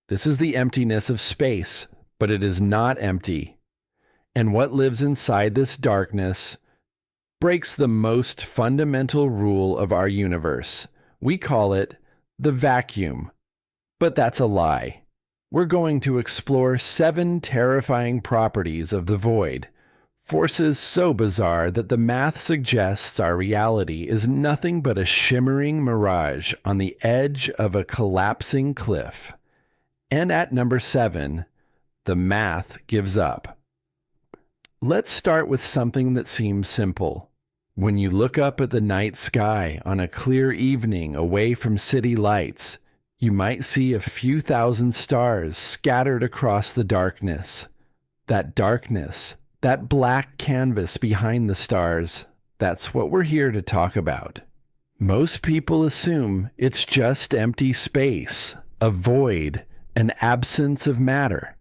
This is the emptiness of space, but it is not empty. And what lives inside this darkness breaks the most fundamental rule of our universe. We call it the vacuum. But that's a lie. We're going to explore 7 terrifying properties of the void, forces so bizarre that the math suggests our reality is nothing but a shimmering mirage on the edge of a collapsing cliff. And at number 7, the math gives up. Let's start with something that seems simple. When you look up at the night sky on a clear evening away from city lights, you might see a few thousand stars scattered across the darkness. That darkness, that black canvas behind the stars, that's what we're here to talk about. Most people assume it's just empty space, a void, an absence of matter.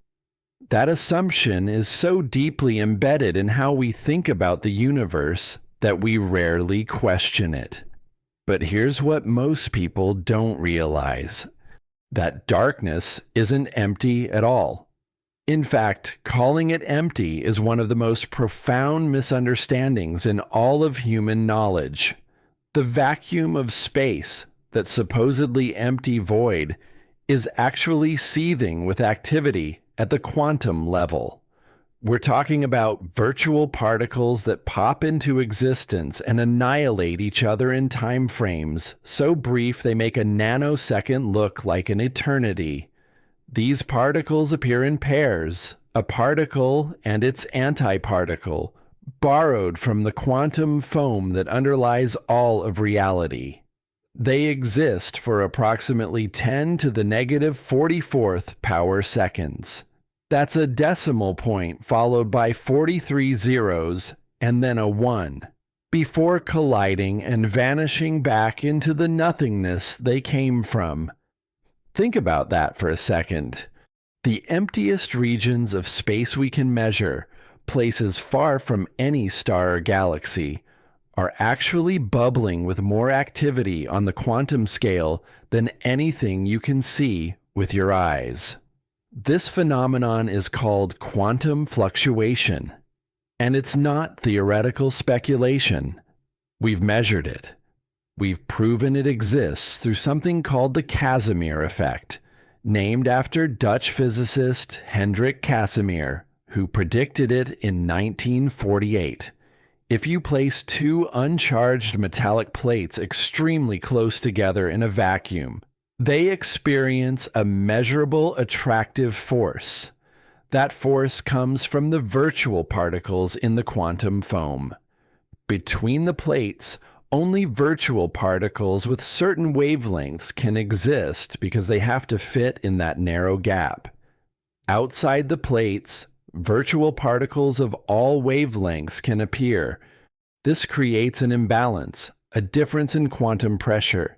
That assumption is so deeply embedded in how we think about the universe that we rarely question it. But here's what most people don't realize. That darkness isn't empty at all. In fact, calling it empty is one of the most profound misunderstandings in all of human knowledge. The vacuum of space, that supposedly empty void, is actually seething with activity at the quantum level. We're talking about virtual particles that pop into existence and annihilate each other in time frames so brief they make a nanosecond look like an eternity. These particles appear in pairs, a particle and its antiparticle, borrowed from the quantum foam that underlies all of reality. They exist for approximately 10 to the negative 44th power seconds. That's a decimal point followed by 43 zeros and then a 1, before colliding and vanishing back into the nothingness they came from. Think about that for a second. The emptiest regions of space we can measure, places far from any star or galaxy, are actually bubbling with more activity on the quantum scale than anything you can see with your eyes. This phenomenon is called quantum fluctuation, and it's not theoretical speculation. We've measured it. We've proven it exists through something called the Casimir Effect, named after Dutch physicist Hendrik Casimir, who predicted it in 1948. If you place 2 uncharged metallic plates extremely close together in a vacuum, they experience a measurable attractive force. That force comes from the virtual particles in the quantum foam. Between the plates, only virtual particles with certain wavelengths can exist because they have to fit in that narrow gap. Outside the plates, virtual particles of all wavelengths can appear. This creates an imbalance, a difference in quantum pressure,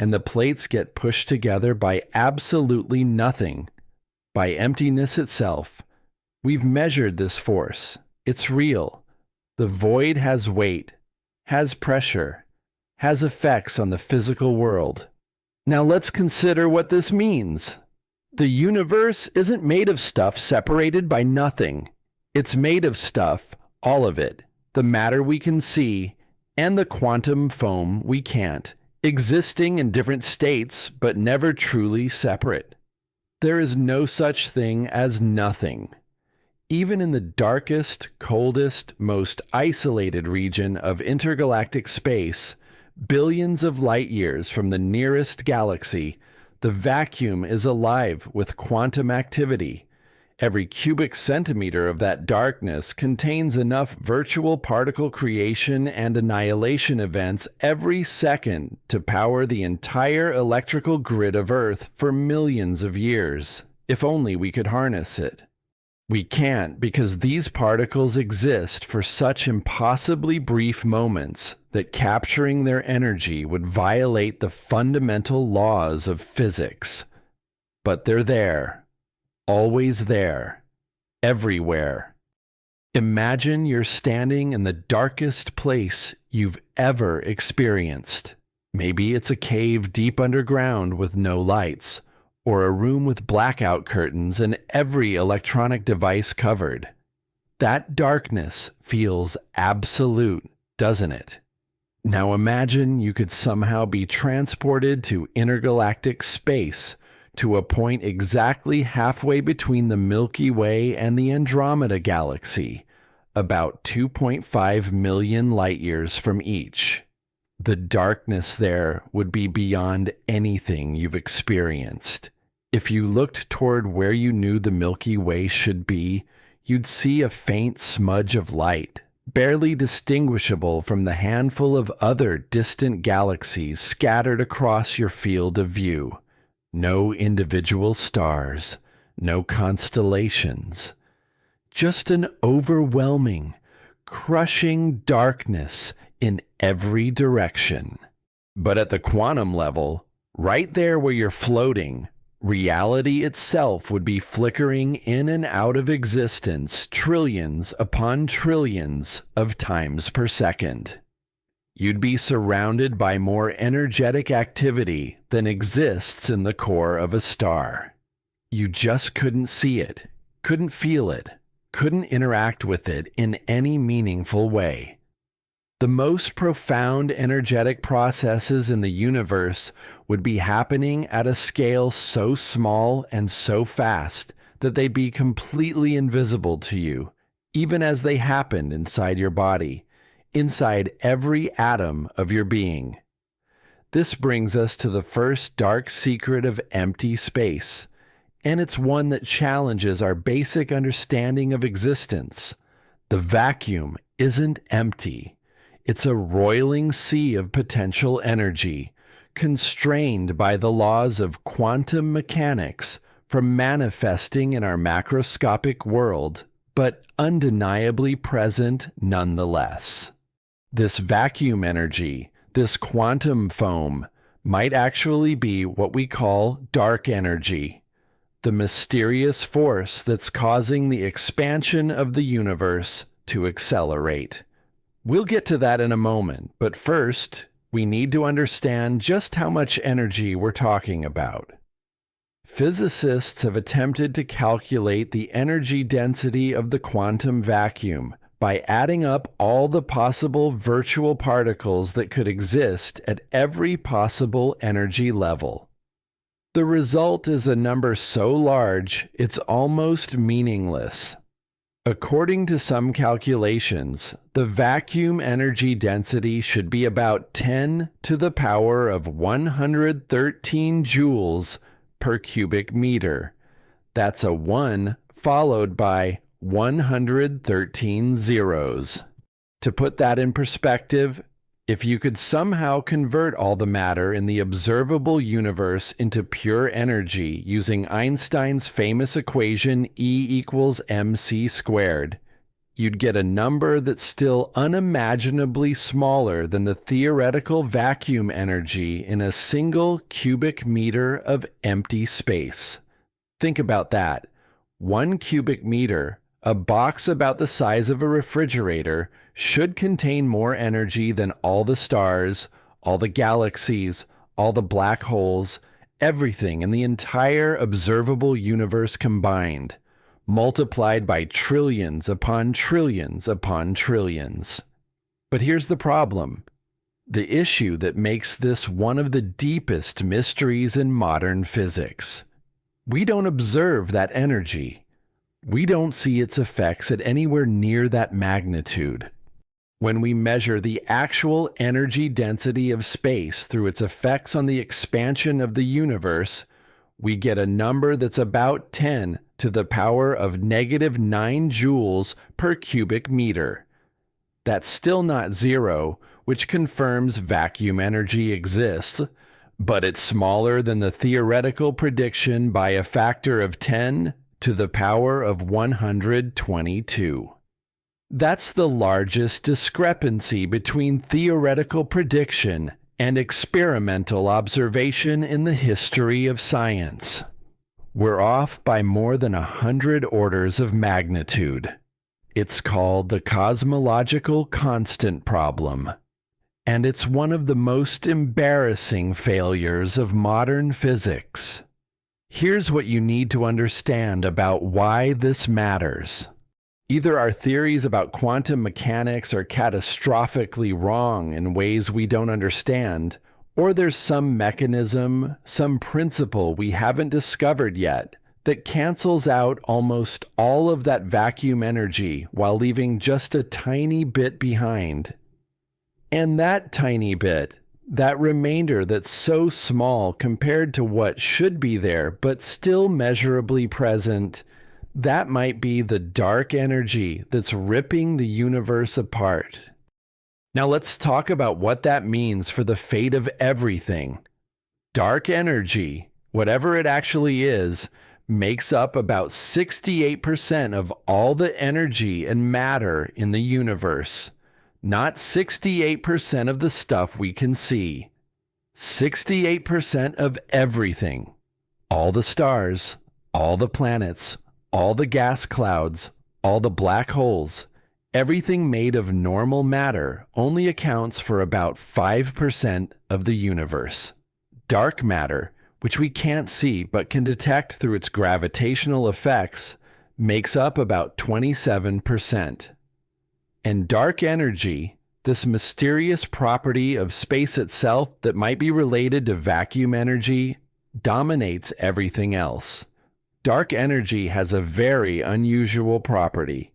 and the plates get pushed together by absolutely nothing, by emptiness itself. We've measured this force. It's real. The void has weight, has pressure, has effects on the physical world. Now let's consider what this means. The universe isn't made of stuff separated by nothing. It's made of stuff, all of it, the matter we can see, and the quantum foam we can't, existing in different states but never truly separate. There is no such thing as nothing. Even in the darkest, coldest, most isolated region of intergalactic space, billions of light years from the nearest galaxy, the vacuum is alive with quantum activity. Every cubic centimeter of that darkness contains enough virtual particle creation and annihilation events every second to power the entire electrical grid of Earth for millions of years, if only we could harness it. We can't because these particles exist for such impossibly brief moments that capturing their energy would violate the fundamental laws of physics. But they're there. Always there, everywhere. Imagine you're standing in the darkest place you've ever experienced. Maybe it's a cave deep underground with no lights, or a room with blackout curtains and every electronic device covered. That darkness feels absolute, doesn't it? Now imagine you could somehow be transported to intergalactic space, to a point exactly halfway between the Milky Way and the Andromeda Galaxy, about 2.5 million light years from each. The darkness there would be beyond anything you've experienced. If you looked toward where you knew the Milky Way should be, you'd see a faint smudge of light, barely distinguishable from the handful of other distant galaxies scattered across your field of view. No individual stars, no constellations. Just an overwhelming, crushing darkness in every direction. But at the quantum level, right there where you're floating, reality itself would be flickering in and out of existence trillions upon trillions of times per second. You'd be surrounded by more energetic activity than exists in the core of a star. You just couldn't see it, couldn't feel it, couldn't interact with it in any meaningful way. The most profound energetic processes in the universe would be happening at a scale so small and so fast that they'd be completely invisible to you, even as they happened inside your body, inside every atom of your being. This brings us to the first dark secret of empty space, and it's one that challenges our basic understanding of existence. The vacuum isn't empty. It's a roiling sea of potential energy, constrained by the laws of quantum mechanics from manifesting in our macroscopic world, but undeniably present nonetheless. This vacuum energy, this quantum foam, might actually be what we call dark energy, the mysterious force that's causing the expansion of the universe to accelerate. We'll get to that in a moment, but first, we need to understand just how much energy we're talking about. Physicists have attempted to calculate the energy density of the quantum vacuum by adding up all the possible virtual particles that could exist at every possible energy level. The result is a number so large, it's almost meaningless. According to some calculations, the vacuum energy density should be about 10 to the power of 113 joules per cubic meter. That's a 1 followed by 113 zeros. To put that in perspective, if you could somehow convert all the matter in the observable universe into pure energy using Einstein's famous equation E equals mc squared, you'd get a number that's still unimaginably smaller than the theoretical vacuum energy in a single cubic meter of empty space. Think about that. 1 cubic meter, a box about the size of a refrigerator, should contain more energy than all the stars, all the galaxies, all the black holes, everything in the entire observable universe combined, multiplied by trillions upon trillions upon trillions. But here's the problem. The issue that makes this one of the deepest mysteries in modern physics. We don't observe that energy. We don't see its effects at anywhere near that magnitude. When we measure the actual energy density of space through its effects on the expansion of the universe, we get a number that's about 10 to the power of -9 joules per cubic meter. That's still not zero, which confirms vacuum energy exists, but it's smaller than the theoretical prediction by a factor of 10 to the power of 122. That's the largest discrepancy between theoretical prediction and experimental observation in the history of science. We're off by more than 100 orders of magnitude. It's called the cosmological constant problem, and it's one of the most embarrassing failures of modern physics. Here's what you need to understand about why this matters. Either our theories about quantum mechanics are catastrophically wrong in ways we don't understand, or there's some mechanism, some principle we haven't discovered yet that cancels out almost all of that vacuum energy while leaving just a tiny bit behind. And that tiny bit, that remainder that's so small compared to what should be there but still measurably present, that might be the dark energy that's ripping the universe apart. Now let's talk about what that means for the fate of everything. Dark energy, whatever it actually is, makes up about 68% of all the energy and matter in the universe. Not 68% of the stuff we can see. 68% of everything. All the stars, all the planets, all the gas clouds, all the black holes, everything made of normal matter only accounts for about 5% of the universe. Dark matter, which we can't see but can detect through its gravitational effects, makes up about 27%. And dark energy, this mysterious property of space itself that might be related to vacuum energy, dominates everything else. Dark energy has a very unusual property.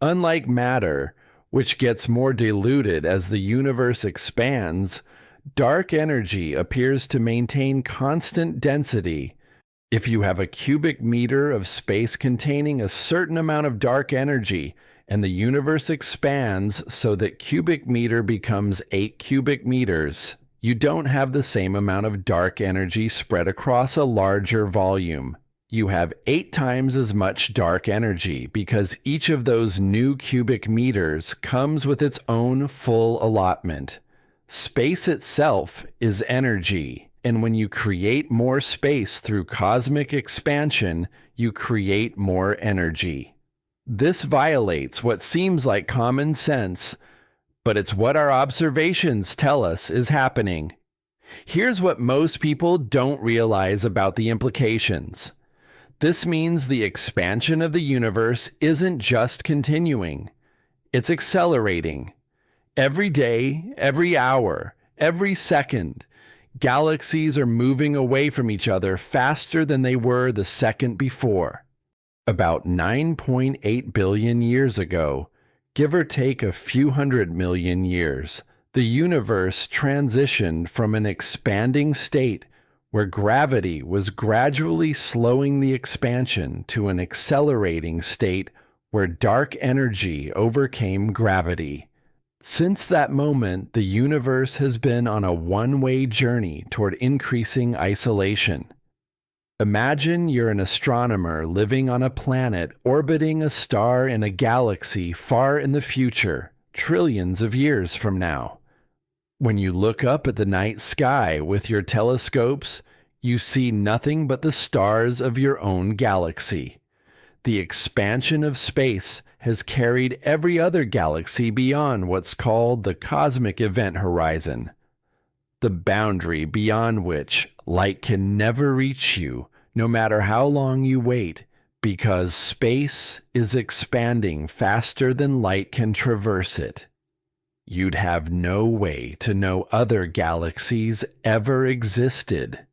Unlike matter, which gets more diluted as the universe expands, dark energy appears to maintain constant density. If you have a cubic meter of space containing a certain amount of dark energy, and the universe expands so that cubic meter becomes 8 cubic meters, you don't have the same amount of dark energy spread across a larger volume. You have 8 times as much dark energy because each of those new cubic meters comes with its own full allotment. Space itself is energy, and when you create more space through cosmic expansion, you create more energy. This violates what seems like common sense, but it's what our observations tell us is happening. Here's what most people don't realize about the implications. This means the expansion of the universe isn't just continuing, it's accelerating. Every day, every hour, every second, galaxies are moving away from each other faster than they were the second before. About 9.8 billion years ago, give or take a few hundred million years, the universe transitioned from an expanding state where gravity was gradually slowing the expansion to an accelerating state where dark energy overcame gravity. Since that moment, the universe has been on a one-way journey toward increasing isolation. Imagine you're an astronomer living on a planet orbiting a star in a galaxy far in the future, trillions of years from now. When you look up at the night sky with your telescopes, you see nothing but the stars of your own galaxy. The expansion of space has carried every other galaxy beyond what's called the cosmic event horizon, the boundary beyond which light can never reach you, no matter how long you wait, because space is expanding faster than light can traverse it. You'd have no way to know other galaxies ever existed.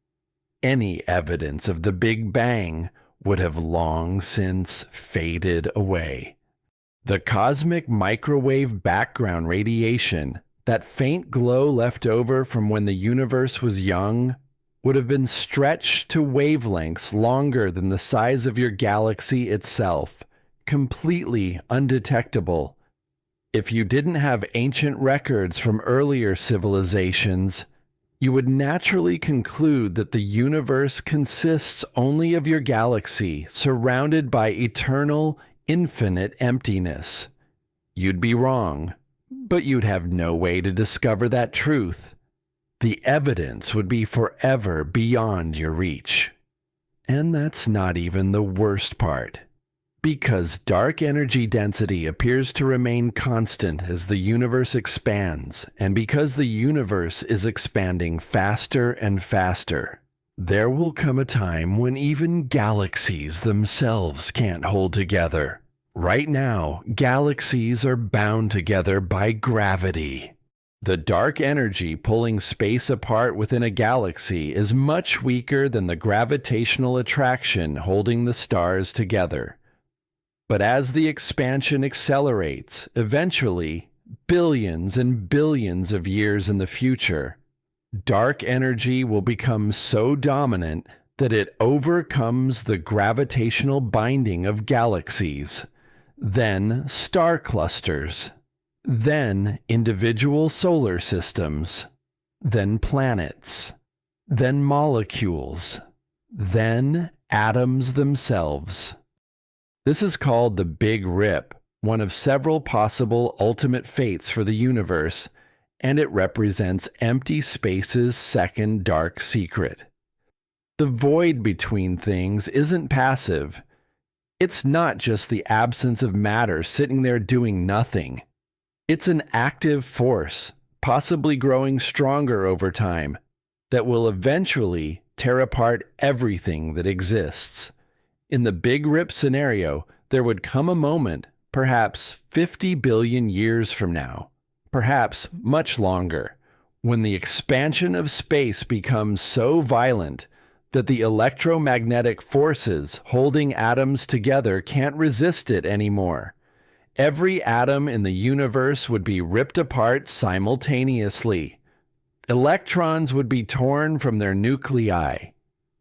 Any evidence of the Big Bang would have long since faded away. The cosmic microwave background radiation, that faint glow left over from when the universe was young, would have been stretched to wavelengths longer than the size of your galaxy itself, completely undetectable. If you didn't have ancient records from earlier civilizations, you would naturally conclude that the universe consists only of your galaxy, surrounded by eternal, infinite emptiness. You'd be wrong, but you'd have no way to discover that truth. The evidence would be forever beyond your reach. And that's not even the worst part. Because dark energy density appears to remain constant as the universe expands, and because the universe is expanding faster and faster, There will come a time when even galaxies themselves can't hold together. Right now, galaxies are bound together by gravity. The dark energy pulling space apart within a galaxy is much weaker than the gravitational attraction holding the stars together. But as the expansion accelerates, eventually, billions and billions of years in the future, dark energy will become so dominant that it overcomes the gravitational binding of galaxies, then star clusters, then individual solar systems, then planets, then molecules, then atoms themselves. This is called the Big Rip, one of several possible ultimate fates for the universe, and it represents empty space's second dark secret. The void between things isn't passive. It's not just the absence of matter sitting there doing nothing. It's an active force, possibly growing stronger over time, that will eventually tear apart everything that exists. In the Big Rip scenario, there would come a moment, perhaps 50 billion years from now, perhaps much longer, when the expansion of space becomes so violent that the electromagnetic forces holding atoms together can't resist it anymore. Every atom in the universe would be ripped apart simultaneously. Electrons would be torn from their nuclei.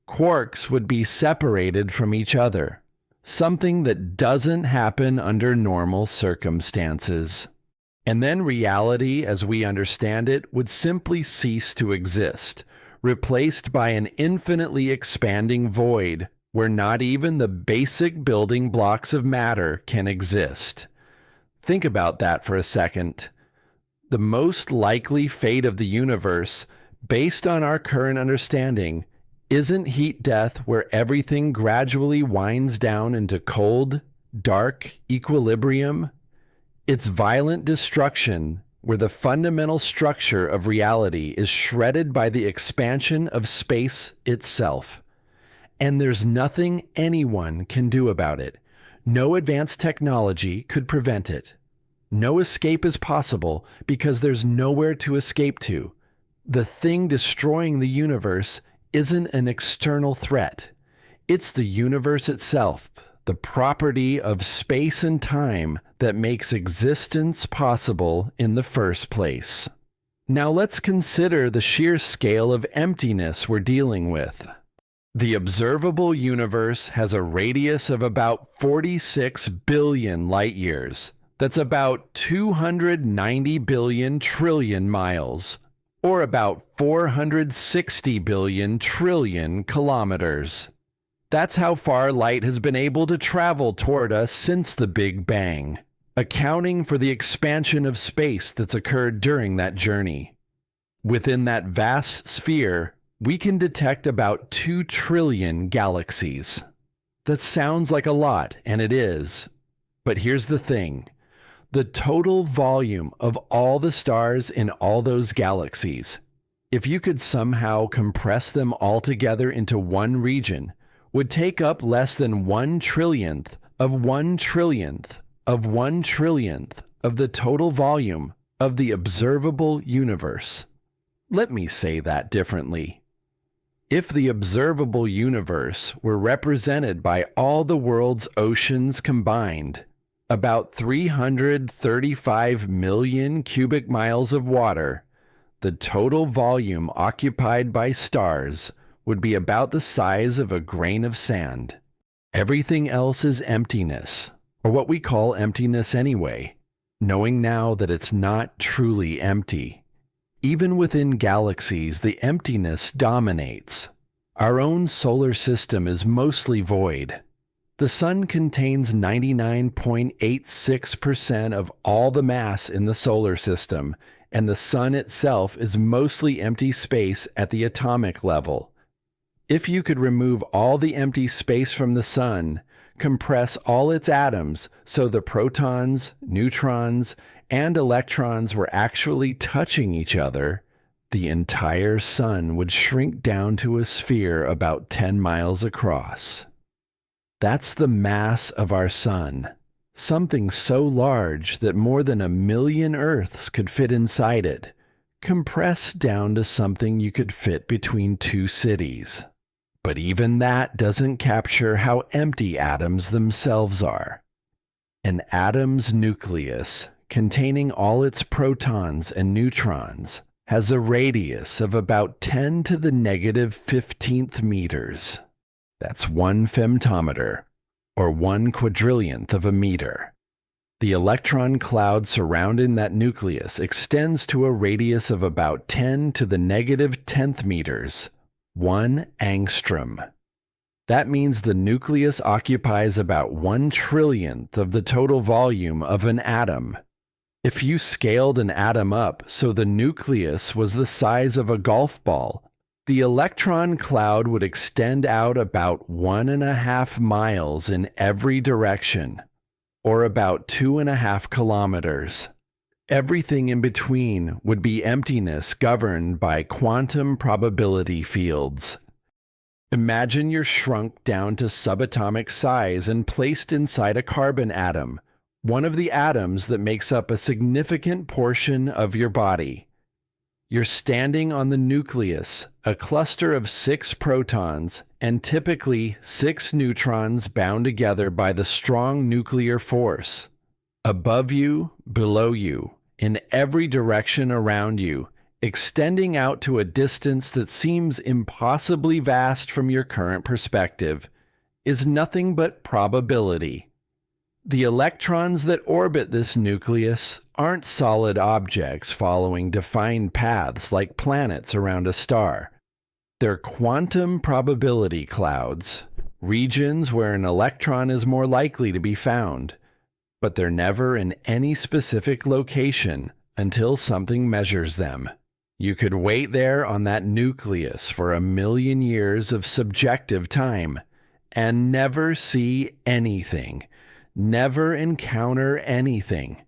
Quarks would be separated from each other, something that doesn't happen under normal circumstances. And then reality, as we understand it, would simply cease to exist, replaced by an infinitely expanding void where not even the basic building blocks of matter can exist. Think about that for a second. The most likely fate of the universe, based on our current understanding, isn't heat death where everything gradually winds down into cold, dark equilibrium. It's violent destruction where the fundamental structure of reality is shredded by the expansion of space itself. And there's nothing anyone can do about it. No advanced technology could prevent it. No escape is possible because there's nowhere to escape to. The thing destroying the universe isn't an external threat. It's the universe itself, the property of space and time that makes existence possible in the first place. Now let's consider the sheer scale of emptiness we're dealing with. The observable universe has a radius of about 46 billion light years. That's about 290 billion trillion miles, or about 460 billion trillion kilometers. That's how far light has been able to travel toward us since the Big Bang, accounting for the expansion of space that's occurred during that journey. Within that vast sphere, we can detect about 2 trillion galaxies. That sounds like a lot, and it is. But here's the thing. The total volume of all the stars in all those galaxies, if you could somehow compress them all together into one region, would take up less than 1 trillionth of 1 trillionth of 1 trillionth of the total volume of the observable universe. Let me say that differently. If the observable universe were represented by all the world's oceans combined, about 335 million cubic miles of water, the total volume occupied by stars would be about the size of a grain of sand. Everything else is emptiness, or what we call emptiness anyway, knowing now that it's not truly empty. Even within galaxies, the emptiness dominates. Our own solar system is mostly void. The sun contains 99.86% of all the mass in the solar system, and the sun itself is mostly empty space at the atomic level. If you could remove all the empty space from the sun, compress all its atoms so the protons, neutrons, and electrons were actually touching each other, the entire sun would shrink down to a sphere about 10 miles across. That's the mass of our sun, something so large that more than 1,000,000 Earths could fit inside it, compressed down to something you could fit between 2 cities. But even that doesn't capture how empty atoms themselves are. An atom's nucleus, containing all its protons and neutrons, has a radius of about 10 to the negative 15th meters. That's 1 femtometer, or 1 quadrillionth of a meter. The electron cloud surrounding that nucleus extends to a radius of about 10 to the negative 10th meters, 1 angstrom. That means the nucleus occupies about 1 trillionth of the total volume of an atom. If you scaled an atom up so the nucleus was the size of a golf ball, the electron cloud would extend out about 1.5 miles in every direction, or about 2.5 kilometers. Everything in between would be emptiness governed by quantum probability fields. Imagine you're shrunk down to subatomic size and placed inside a carbon atom, one of the atoms that makes up a significant portion of your body. You're standing on the nucleus, a cluster of 6 protons and typically 6 neutrons bound together by the strong nuclear force. Above you, below you, in every direction around you, extending out to a distance that seems impossibly vast from your current perspective, is nothing but probability. The electrons that orbit this nucleus aren't solid objects following defined paths like planets around a star. They're quantum probability clouds, regions where an electron is more likely to be found, but they're never in any specific location until something measures them. You could wait there on that nucleus for 1,000,000 years of subjective time and never see anything, never encounter anything,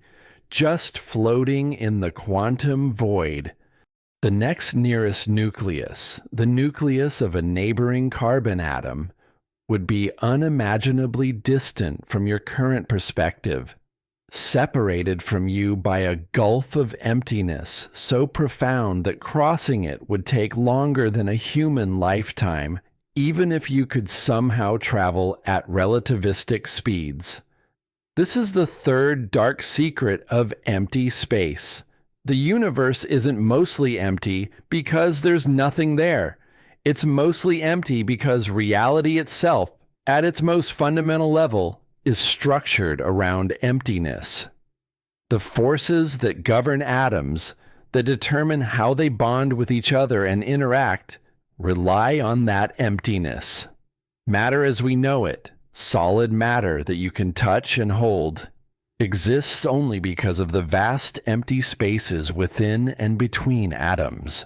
just floating in the quantum void. The next nearest nucleus, the nucleus of a neighboring carbon atom, would be unimaginably distant from your current perspective, separated from you by a gulf of emptiness so profound that crossing it would take longer than a human lifetime, even if you could somehow travel at relativistic speeds. This is the third dark secret of empty space. The universe isn't mostly empty because there's nothing there. It's mostly empty because reality itself, at its most fundamental level, is structured around emptiness. The forces that govern atoms, that determine how they bond with each other and interact, rely on that emptiness. Matter as we know it, solid matter that you can touch and hold, exists only because of the vast empty spaces within and between atoms.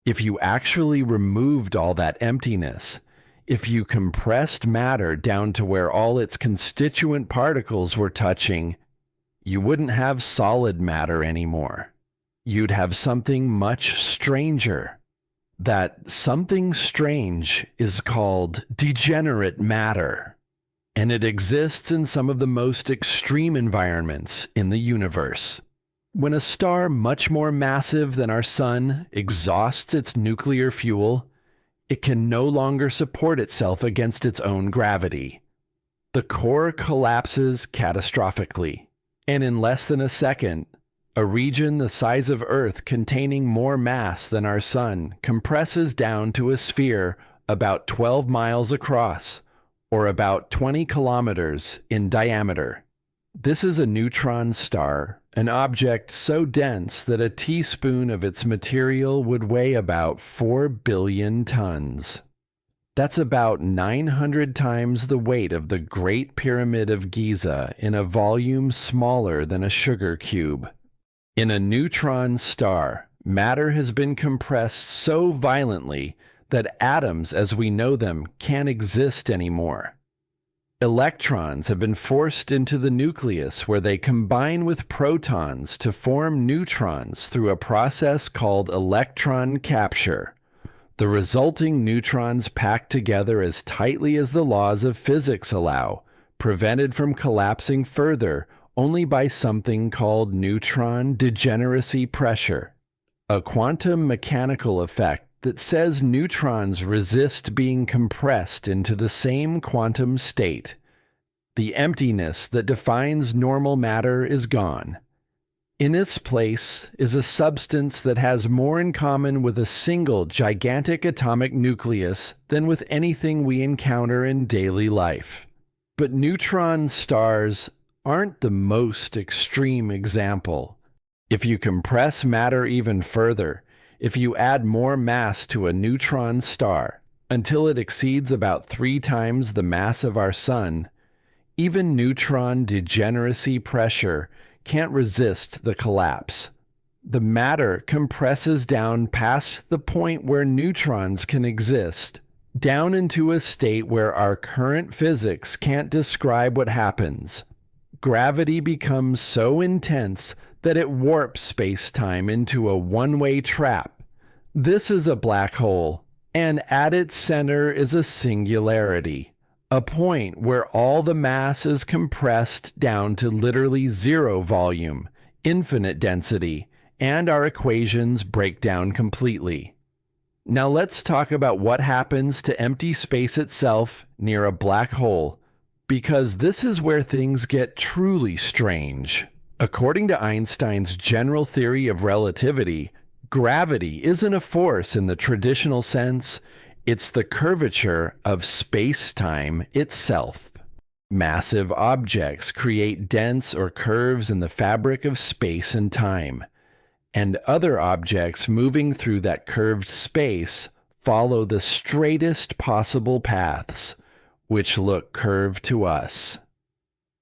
If you actually removed all that emptiness, if you compressed matter down to where all its constituent particles were touching, you wouldn't have solid matter anymore. You'd have something much stranger. That something strange is called degenerate matter, and it exists in some of the most extreme environments in the universe. When a star much more massive than our sun exhausts its nuclear fuel, it can no longer support itself against its own gravity. The core collapses catastrophically, and in less than a second, a region the size of Earth containing more mass than our sun compresses down to a sphere about 12 miles across, or about 20 kilometers in diameter. This is a neutron star, an object so dense that a teaspoon of its material would weigh about 4 billion tons. That's about 900 times the weight of the Great Pyramid of Giza in a volume smaller than a sugar cube. In a neutron star, matter has been compressed so violently that atoms as we know them can't exist anymore. Electrons have been forced into the nucleus where they combine with protons to form neutrons through a process called electron capture. The resulting neutrons pack together as tightly as the laws of physics allow, prevented from collapsing further only by something called neutron degeneracy pressure, a quantum mechanical effect that says neutrons resist being compressed into the same quantum state. The emptiness that defines normal matter is gone. In its place is a substance that has more in common with a single gigantic atomic nucleus than with anything we encounter in daily life. But neutron stars aren't the most extreme example. If you compress matter even further, if you add more mass to a neutron star until it exceeds about 3 times the mass of our Sun, even neutron degeneracy pressure can't resist the collapse. The matter compresses down past the point where neutrons can exist, down into a state where our current physics can't describe what happens. Gravity becomes so intense that it warps space-time into a one-way trap. This is a black hole, and at its center is a singularity, a point where all the mass is compressed down to literally zero volume, infinite density, and our equations break down completely. Now let's talk about what happens to empty space itself near a black hole, because this is where things get truly strange. According to Einstein's general theory of relativity, gravity isn't a force in the traditional sense, it's the curvature of space-time itself. Massive objects create dents or curves in the fabric of space and time, and other objects moving through that curved space follow the straightest possible paths, which look curved to us.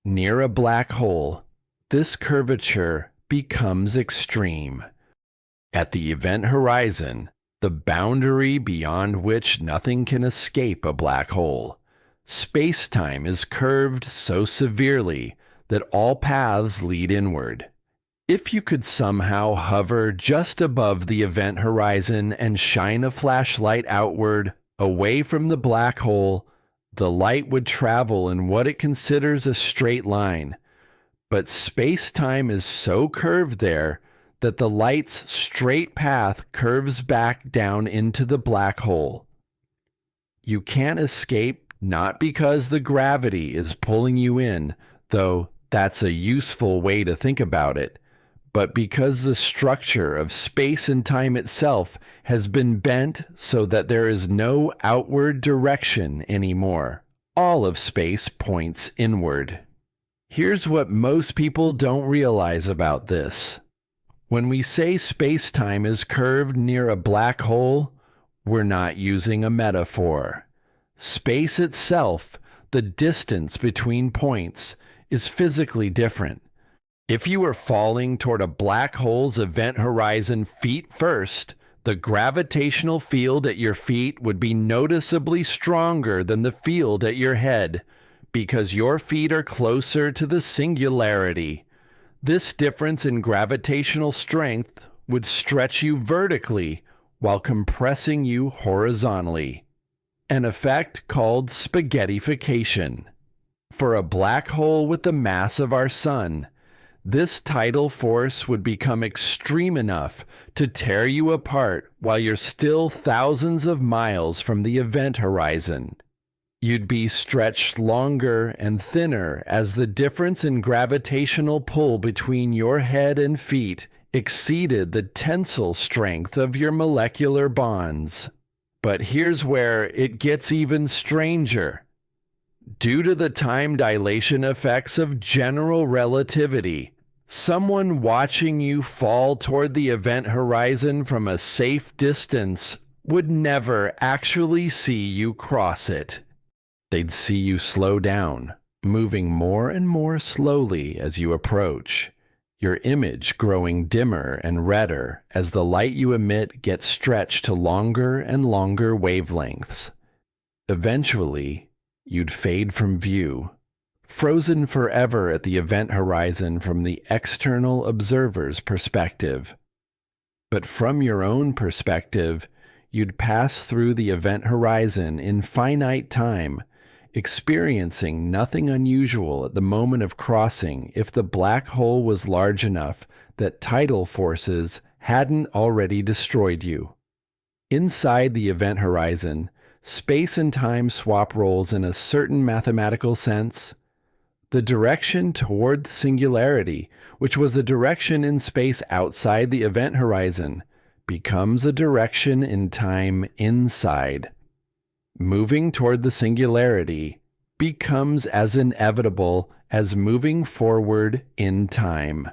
Near a black hole, this curvature becomes extreme. At the event horizon, the boundary beyond which nothing can escape a black hole, space-time is curved so severely that all paths lead inward. If you could somehow hover just above the event horizon and shine a flashlight outward, away from the black hole, the light would travel in what it considers a straight line. But space-time is so curved there that the light's straight path curves back down into the black hole. You can't escape, not because the gravity is pulling you in, though that's a useful way to think about it, but because the structure of space and time itself has been bent so that there is no outward direction anymore. All of space points inward. Here's what most people don't realize about this. When we say space-time is curved near a black hole, we're not using a metaphor. Space itself, the distance between points, is physically different. If you were falling toward a black hole's event horizon feet first, the gravitational field at your feet would be noticeably stronger than the field at your head, because your feet are closer to the singularity. This difference in gravitational strength would stretch you vertically while compressing you horizontally, an effect called spaghettification. For a black hole with the mass of our Sun, this tidal force would become extreme enough to tear you apart while you're still thousands of miles from the event horizon. You'd be stretched longer and thinner as the difference in gravitational pull between your head and feet exceeded the tensile strength of your molecular bonds. But here's where it gets even stranger. Due to the time dilation effects of general relativity, someone watching you fall toward the event horizon from a safe distance would never actually see you cross it. They'd see you slow down, moving more and more slowly as you approach, your image growing dimmer and redder as the light you emit gets stretched to longer and longer wavelengths. Eventually, You'd fade from view, frozen forever at the event horizon from the external observer's perspective. But from your own perspective, you'd pass through the event horizon in finite time, experiencing nothing unusual at the moment of crossing if the black hole was large enough that tidal forces hadn't already destroyed you. Inside the event horizon, space and time swap roles in a certain mathematical sense. The direction toward singularity, which was a direction in space outside the event horizon, becomes a direction in time inside. Moving toward the singularity becomes as inevitable as moving forward in time.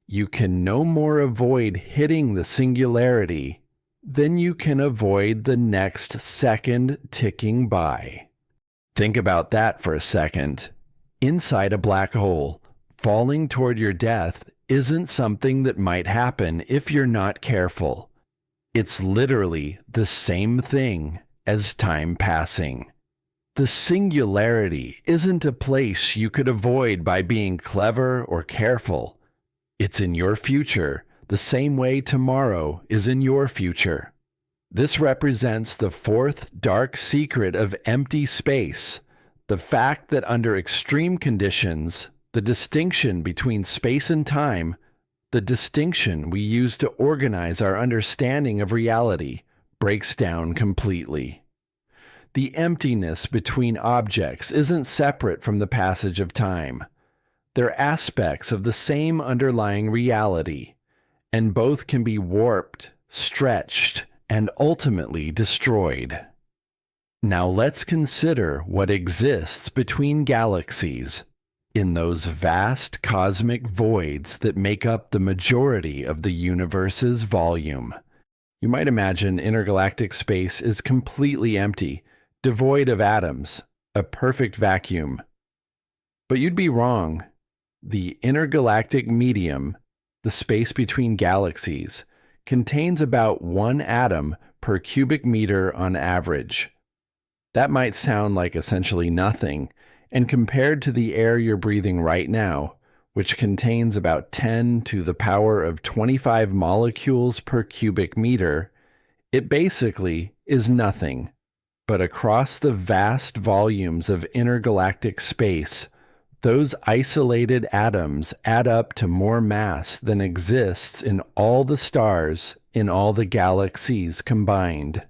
You can no more avoid hitting the singularity than you can avoid the next second ticking by. Think about that for a second. Inside a black hole, falling toward your death isn't something that might happen if you're not careful. It's literally the same thing as time passing. The singularity isn't a place you could avoid by being clever or careful. It's in your future, the same way tomorrow is in your future. This represents the fourth dark secret of empty space, the fact that under extreme conditions, the distinction between space and time, the distinction we use to organize our understanding of reality, breaks down completely. The emptiness between objects isn't separate from the passage of time. They're aspects of the same underlying reality, and both can be warped, stretched, and ultimately destroyed. Now let's consider what exists between galaxies, in those vast cosmic voids that make up the majority of the universe's volume. You might imagine intergalactic space is completely empty, devoid of atoms, a perfect vacuum. But you'd be wrong. The intergalactic medium, the space between galaxies, contains about 1 atom per cubic meter on average. That might sound like essentially nothing, and compared to the air you're breathing right now, which contains about 10 to the power of 25 molecules per cubic meter, it basically is nothing. But across the vast volumes of intergalactic space, those isolated atoms add up to more mass than exists in all the stars in all the galaxies combined.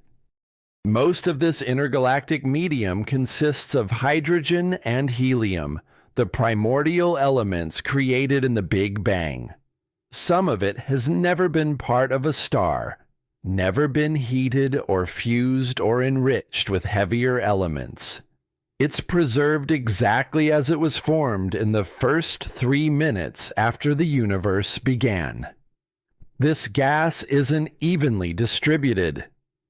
Most of this intergalactic medium consists of hydrogen and helium, the primordial elements created in the Big Bang. Some of it has never been part of a star, never been heated or fused or enriched with heavier elements. It's preserved exactly as it was formed in the first 3 minutes after the universe began. This gas isn't evenly distributed.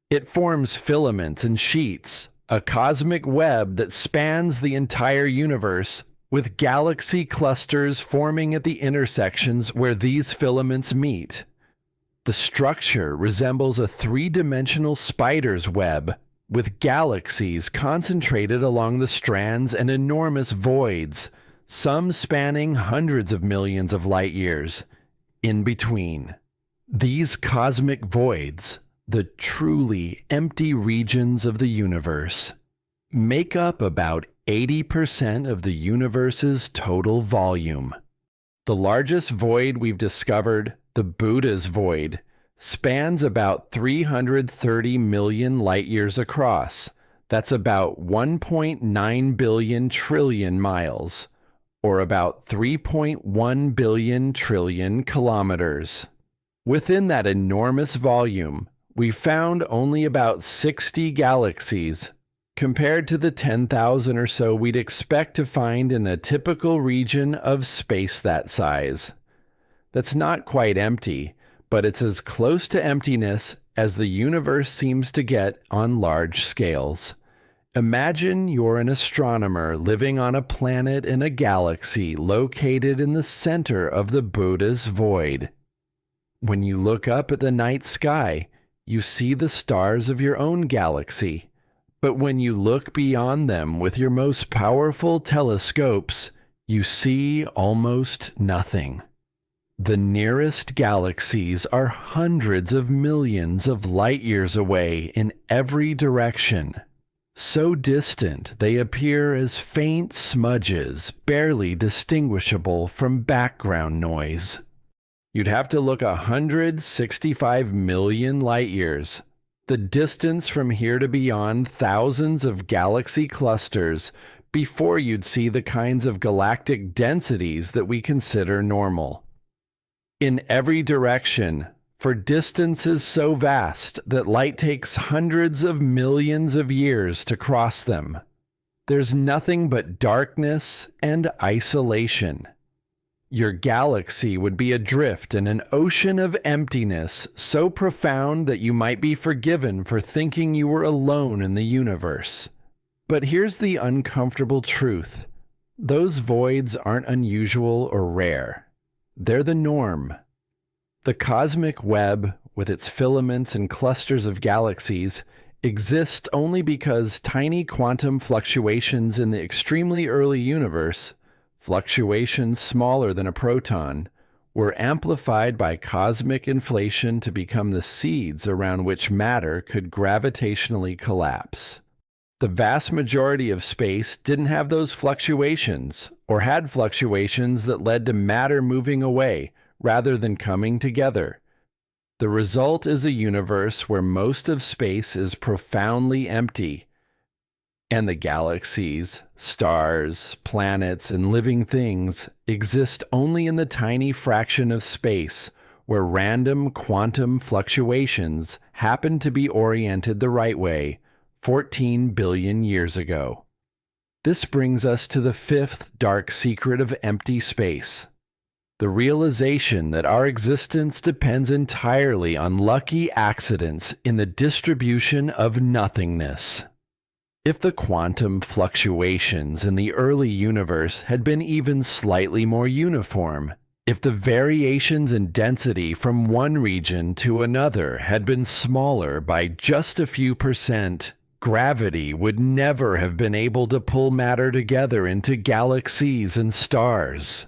It forms filaments and sheets, a cosmic web that spans the entire universe, with galaxy clusters forming at the intersections where these filaments meet. The structure resembles a 3-dimensional spider's web, with galaxies concentrated along the strands and enormous voids, some spanning hundreds of millions of light years, in between. These cosmic voids, the truly empty regions of the universe, make up about 80% of the universe's total volume. The largest void we've discovered, the Buddha's void, spans about 330 million light years across. That's about 1.9 billion trillion miles, or about 3.1 billion trillion kilometers. Within that enormous volume, we found only about 60 galaxies, compared to the 10,000 or so we'd expect to find in a typical region of space that size. That's not quite empty, but it's as close to emptiness as the universe seems to get on large scales. Imagine you're an astronomer living on a planet in a galaxy located in the center of the Buddha's void. When you look up at the night sky, you see the stars of your own galaxy, But when you look beyond them with your most powerful telescopes, you see almost nothing. The nearest galaxies are hundreds of millions of light years away in every direction. So distant they appear as faint smudges, barely distinguishable from background noise. You'd have to look 165 million light years, the distance from here to beyond thousands of galaxy clusters, before you'd see the kinds of galactic densities that we consider normal. In every direction, for distances so vast that light takes hundreds of millions of years to cross them, there's nothing but darkness and isolation. Your galaxy would be adrift in an ocean of emptiness so profound that you might be forgiven for thinking you were alone in the universe. But here's the uncomfortable truth. Those voids aren't unusual or rare. They're the norm. The cosmic web, with its filaments and clusters of galaxies, exists only because tiny quantum fluctuations in the extremely early universe, fluctuations smaller than a proton, were amplified by cosmic inflation to become the seeds around which matter could gravitationally collapse. The vast majority of space didn't have those fluctuations, or had fluctuations that led to matter moving away rather than coming together. The result is a universe where most of space is profoundly empty, and the galaxies, stars, planets, and living things exist only in the tiny fraction of space where random quantum fluctuations happen to be oriented the right way 14 billion years ago. This brings us to the fifth dark secret of empty space: the realization that our existence depends entirely on lucky accidents in the distribution of nothingness. If the quantum fluctuations in the early universe had been even slightly more uniform, if the variations in density from one region to another had been smaller by just a few %, gravity would never have been able to pull matter together into galaxies and stars.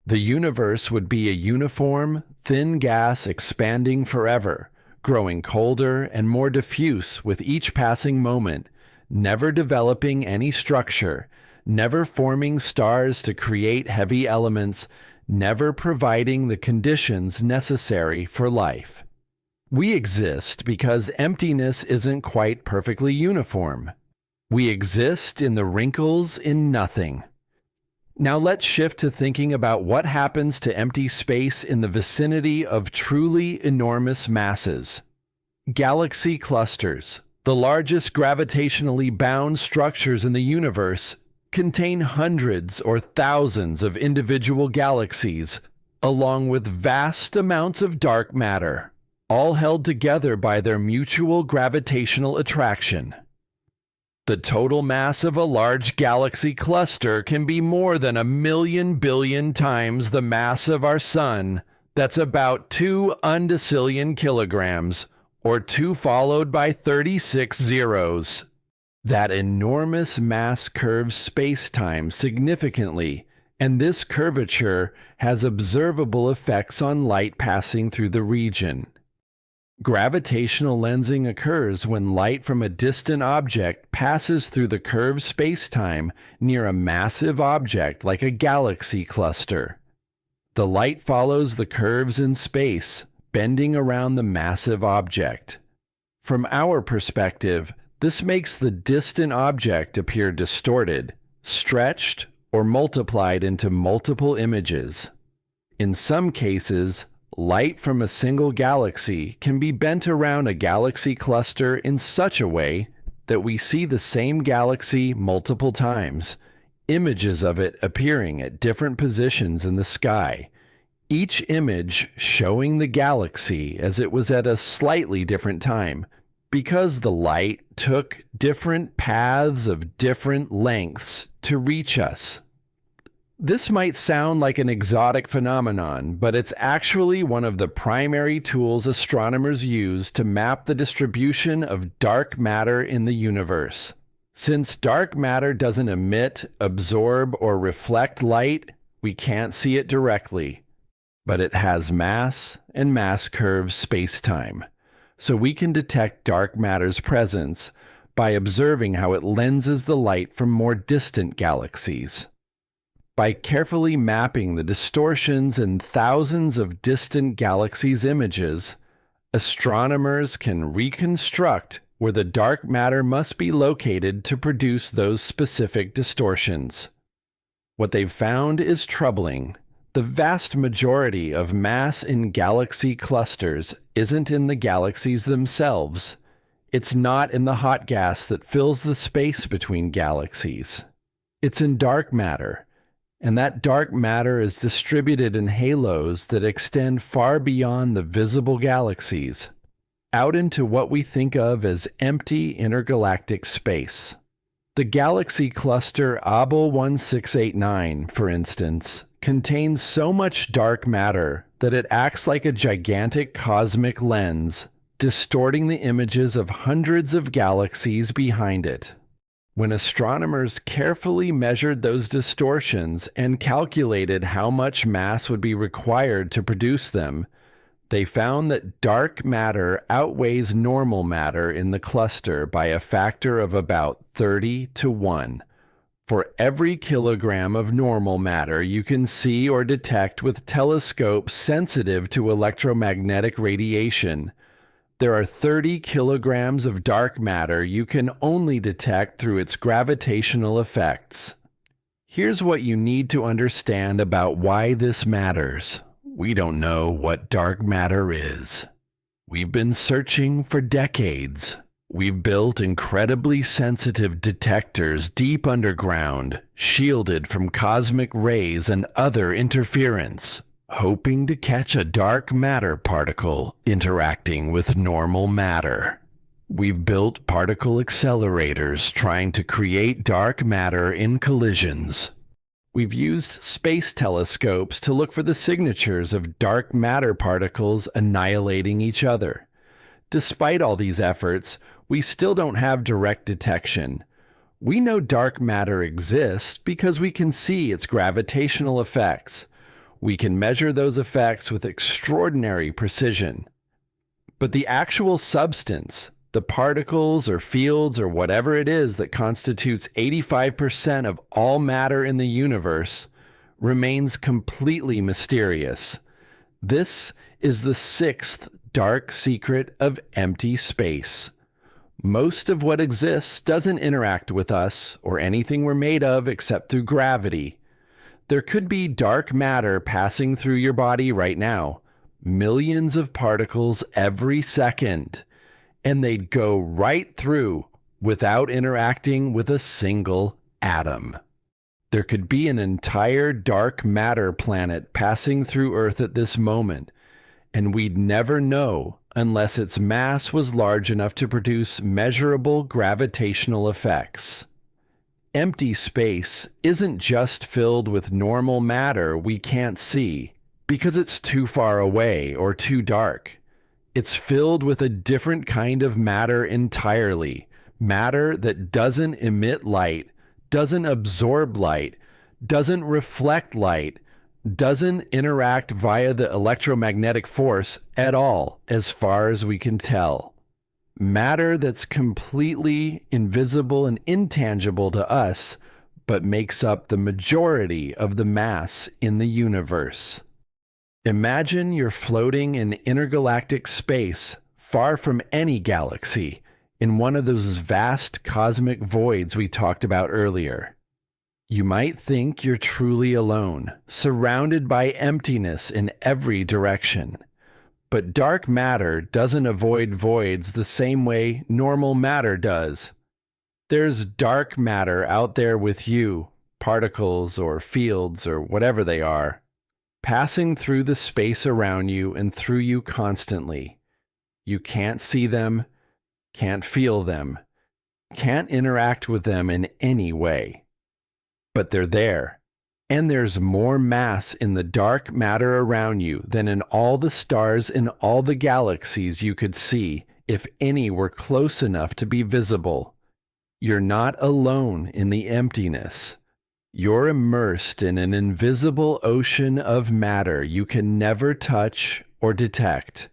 The universe would be a uniform, thin gas expanding forever, growing colder and more diffuse with each passing moment, never developing any structure, never forming stars to create heavy elements, never providing the conditions necessary for life. We exist because emptiness isn't quite perfectly uniform. We exist in the wrinkles in nothing. Now let's shift to thinking about what happens to empty space in the vicinity of truly enormous masses. Galaxy clusters, the largest gravitationally bound structures in the universe, contain hundreds or thousands of individual galaxies, along with vast amounts of dark matter, all held together by their mutual gravitational attraction. The total mass of a large galaxy cluster can be more than 1,000,000 billion times the mass of our Sun. That's about 2 undecillion kilograms, or 2 followed by 36 zeros. That enormous mass curves space-time significantly, and this curvature has observable effects on light passing through the region. Gravitational lensing occurs when light from a distant object passes through the curved spacetime near a massive object like a galaxy cluster. The light follows the curves in space, bending around the massive object. From our perspective, this makes the distant object appear distorted, stretched, or multiplied into multiple images. In some cases, light from a single galaxy can be bent around a galaxy cluster in such a way that we see the same galaxy multiple times, images of it appearing at different positions in the sky, each image showing the galaxy as it was at a slightly different time, because the light took different paths of different lengths to reach us. This might sound like an exotic phenomenon, but it's actually one of the primary tools astronomers use to map the distribution of dark matter in the universe. Since dark matter doesn't emit, absorb, or reflect light, we can't see it directly. But it has mass and mass curves space-time, so we can detect dark matter's presence by observing how it lenses the light from more distant galaxies. By carefully mapping the distortions in thousands of distant galaxies' images, astronomers can reconstruct where the dark matter must be located to produce those specific distortions. What they've found is troubling. The vast majority of mass in galaxy clusters isn't in the galaxies themselves. It's not in the hot gas that fills the space between galaxies. It's in dark matter, and that dark matter is distributed in halos that extend far beyond the visible galaxies, out into what we think of as empty intergalactic space. The galaxy cluster Abel 1689, for instance, contains so much dark matter that it acts like a gigantic cosmic lens, distorting the images of hundreds of galaxies behind it. When astronomers carefully measured those distortions and calculated how much mass would be required to produce them, they found that dark matter outweighs normal matter in the cluster by a factor of about 30 to 1. For every kilogram of normal matter you can see or detect with telescopes sensitive to electromagnetic radiation, there are 30 kilograms of dark matter you can only detect through its gravitational effects. Here's what you need to understand about why this matters. We don't know what dark matter is. We've been searching for decades. We've built incredibly sensitive detectors deep underground, shielded from cosmic rays and other interference, hoping to catch a dark matter particle interacting with normal matter. We've built particle accelerators trying to create dark matter in collisions. We've used space telescopes to look for the signatures of dark matter particles annihilating each other. Despite all these efforts, we still don't have direct detection. We know dark matter exists because we can see its gravitational effects. We can measure those effects with extraordinary precision. But the actual substance, the particles or fields or whatever it is that constitutes 85% of all matter in the universe, remains completely mysterious. This is the sixth dark secret of empty space. Most of what exists doesn't interact with us or anything we're made of except through gravity. There could be dark matter passing through your body right now, millions of particles every second, and they'd go right through without interacting with a single atom. There could be an entire dark matter planet passing through Earth at this moment, and we'd never know unless its mass was large enough to produce measurable gravitational effects. Empty space isn't just filled with normal matter we can't see because it's too far away or too dark. It's filled with a different kind of matter entirely, matter that doesn't emit light, doesn't absorb light, doesn't reflect light, doesn't interact via the electromagnetic force at all, as far as we can tell. Matter that's completely invisible and intangible to us, but makes up the majority of the mass in the universe. Imagine you're floating in intergalactic space, far from any galaxy, in one of those vast cosmic voids we talked about earlier. You might think you're truly alone, surrounded by emptiness in every direction. But dark matter doesn't avoid voids the same way normal matter does. There's dark matter out there with you, particles or fields or whatever they are, passing through the space around you and through you constantly. You can't see them, can't feel them, can't interact with them in any way. But they're there. And there's more mass in the dark matter around you than in all the stars in all the galaxies you could see, if any were close enough to be visible. You're not alone in the emptiness. You're immersed in an invisible ocean of matter you can never touch or detect,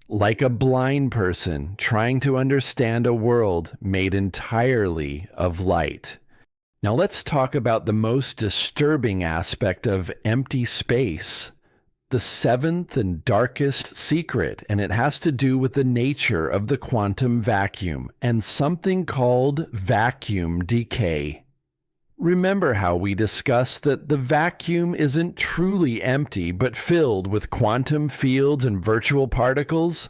like a blind person trying to understand a world made entirely of light. Now let's talk about the most disturbing aspect of empty space, the seventh and darkest secret, and it has to do with the nature of the quantum vacuum and something called vacuum decay. Remember how we discussed that the vacuum isn't truly empty but filled with quantum fields and virtual particles?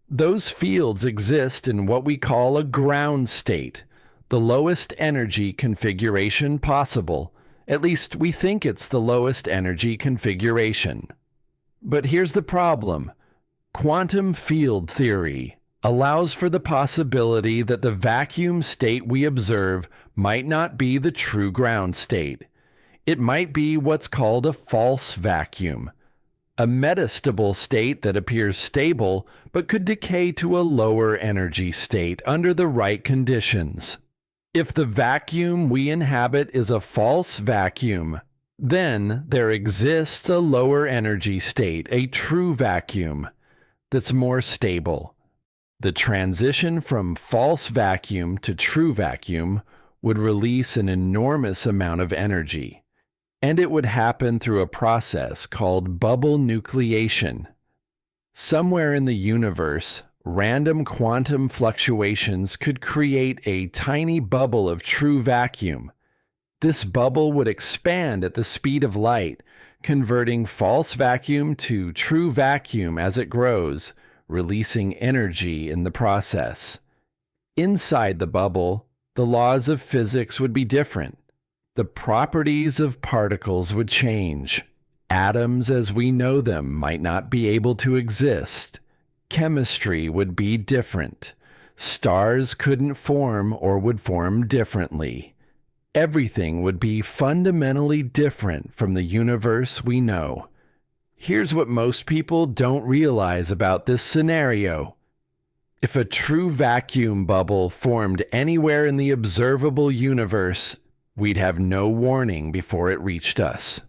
Those fields exist in what we call a ground state, the lowest energy configuration possible. At least we think it's the lowest energy configuration. But here's the problem. Quantum field theory allows for the possibility that the vacuum state we observe might not be the true ground state. It might be what's called a false vacuum, a metastable state that appears stable but could decay to a lower energy state under the right conditions. If the vacuum we inhabit is a false vacuum, then there exists a lower energy state, a true vacuum, that's more stable. The transition from false vacuum to true vacuum would release an enormous amount of energy, and it would happen through a process called bubble nucleation. Somewhere in the universe, random quantum fluctuations could create a tiny bubble of true vacuum. This bubble would expand at the speed of light, converting false vacuum to true vacuum as it grows, releasing energy in the process. Inside the bubble, the laws of physics would be different. The properties of particles would change. Atoms as we know them might not be able to exist. Chemistry would be different. Stars couldn't form or would form differently. Everything would be fundamentally different from the universe we know. Here's what most people don't realize about this scenario. If a true vacuum bubble formed anywhere in the observable universe, we'd have no warning before it reached us.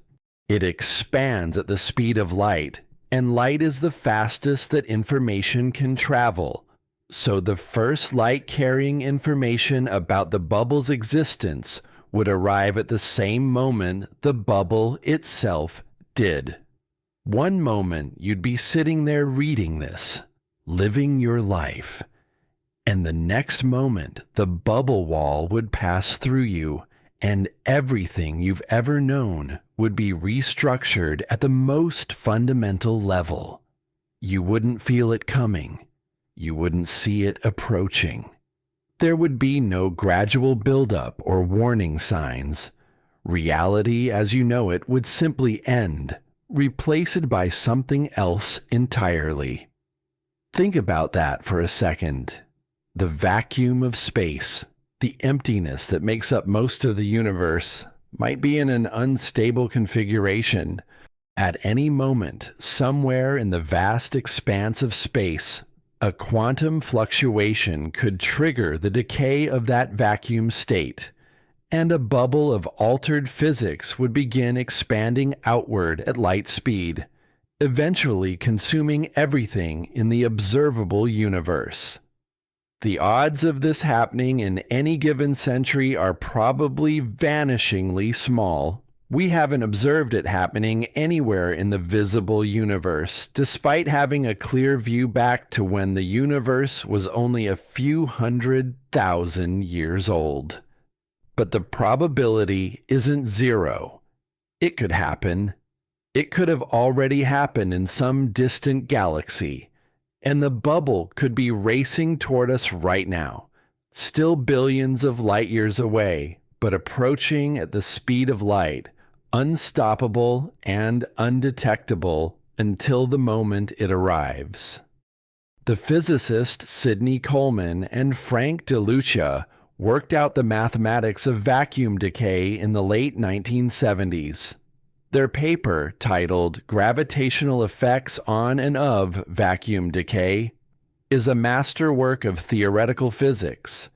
It expands at the speed of light, and light is the fastest that information can travel. So the first light-carrying information about the bubble's existence would arrive at the same moment the bubble itself did. One moment you'd be sitting there reading this, living your life, and the next moment the bubble wall would pass through you, and everything you've ever known would be restructured at the most fundamental level. You wouldn't feel it coming. You wouldn't see it approaching. There would be no gradual buildup or warning signs. Reality as you know it would simply end, replaced by something else entirely. Think about that for a second. The vacuum of space, the emptiness that makes up most of the universe, might be in an unstable configuration. At any moment, somewhere in the vast expanse of space, a quantum fluctuation could trigger the decay of that vacuum state, and a bubble of altered physics would begin expanding outward at light speed, eventually consuming everything in the observable universe. The odds of this happening in any given century are probably vanishingly small. We haven't observed it happening anywhere in the visible universe, despite having a clear view back to when the universe was only a few 100,000 years old. But the probability isn't zero. It could happen. It could have already happened in some distant galaxy, and the bubble could be racing toward us right now, still billions of light years away, but approaching at the speed of light, unstoppable and undetectable until the moment it arrives. The physicist Sidney Coleman and Frank DeLucia worked out the mathematics of vacuum decay in the late 1970s. Their paper, titled Gravitational Effects on and of Vacuum Decay, is a masterwork of theoretical physics,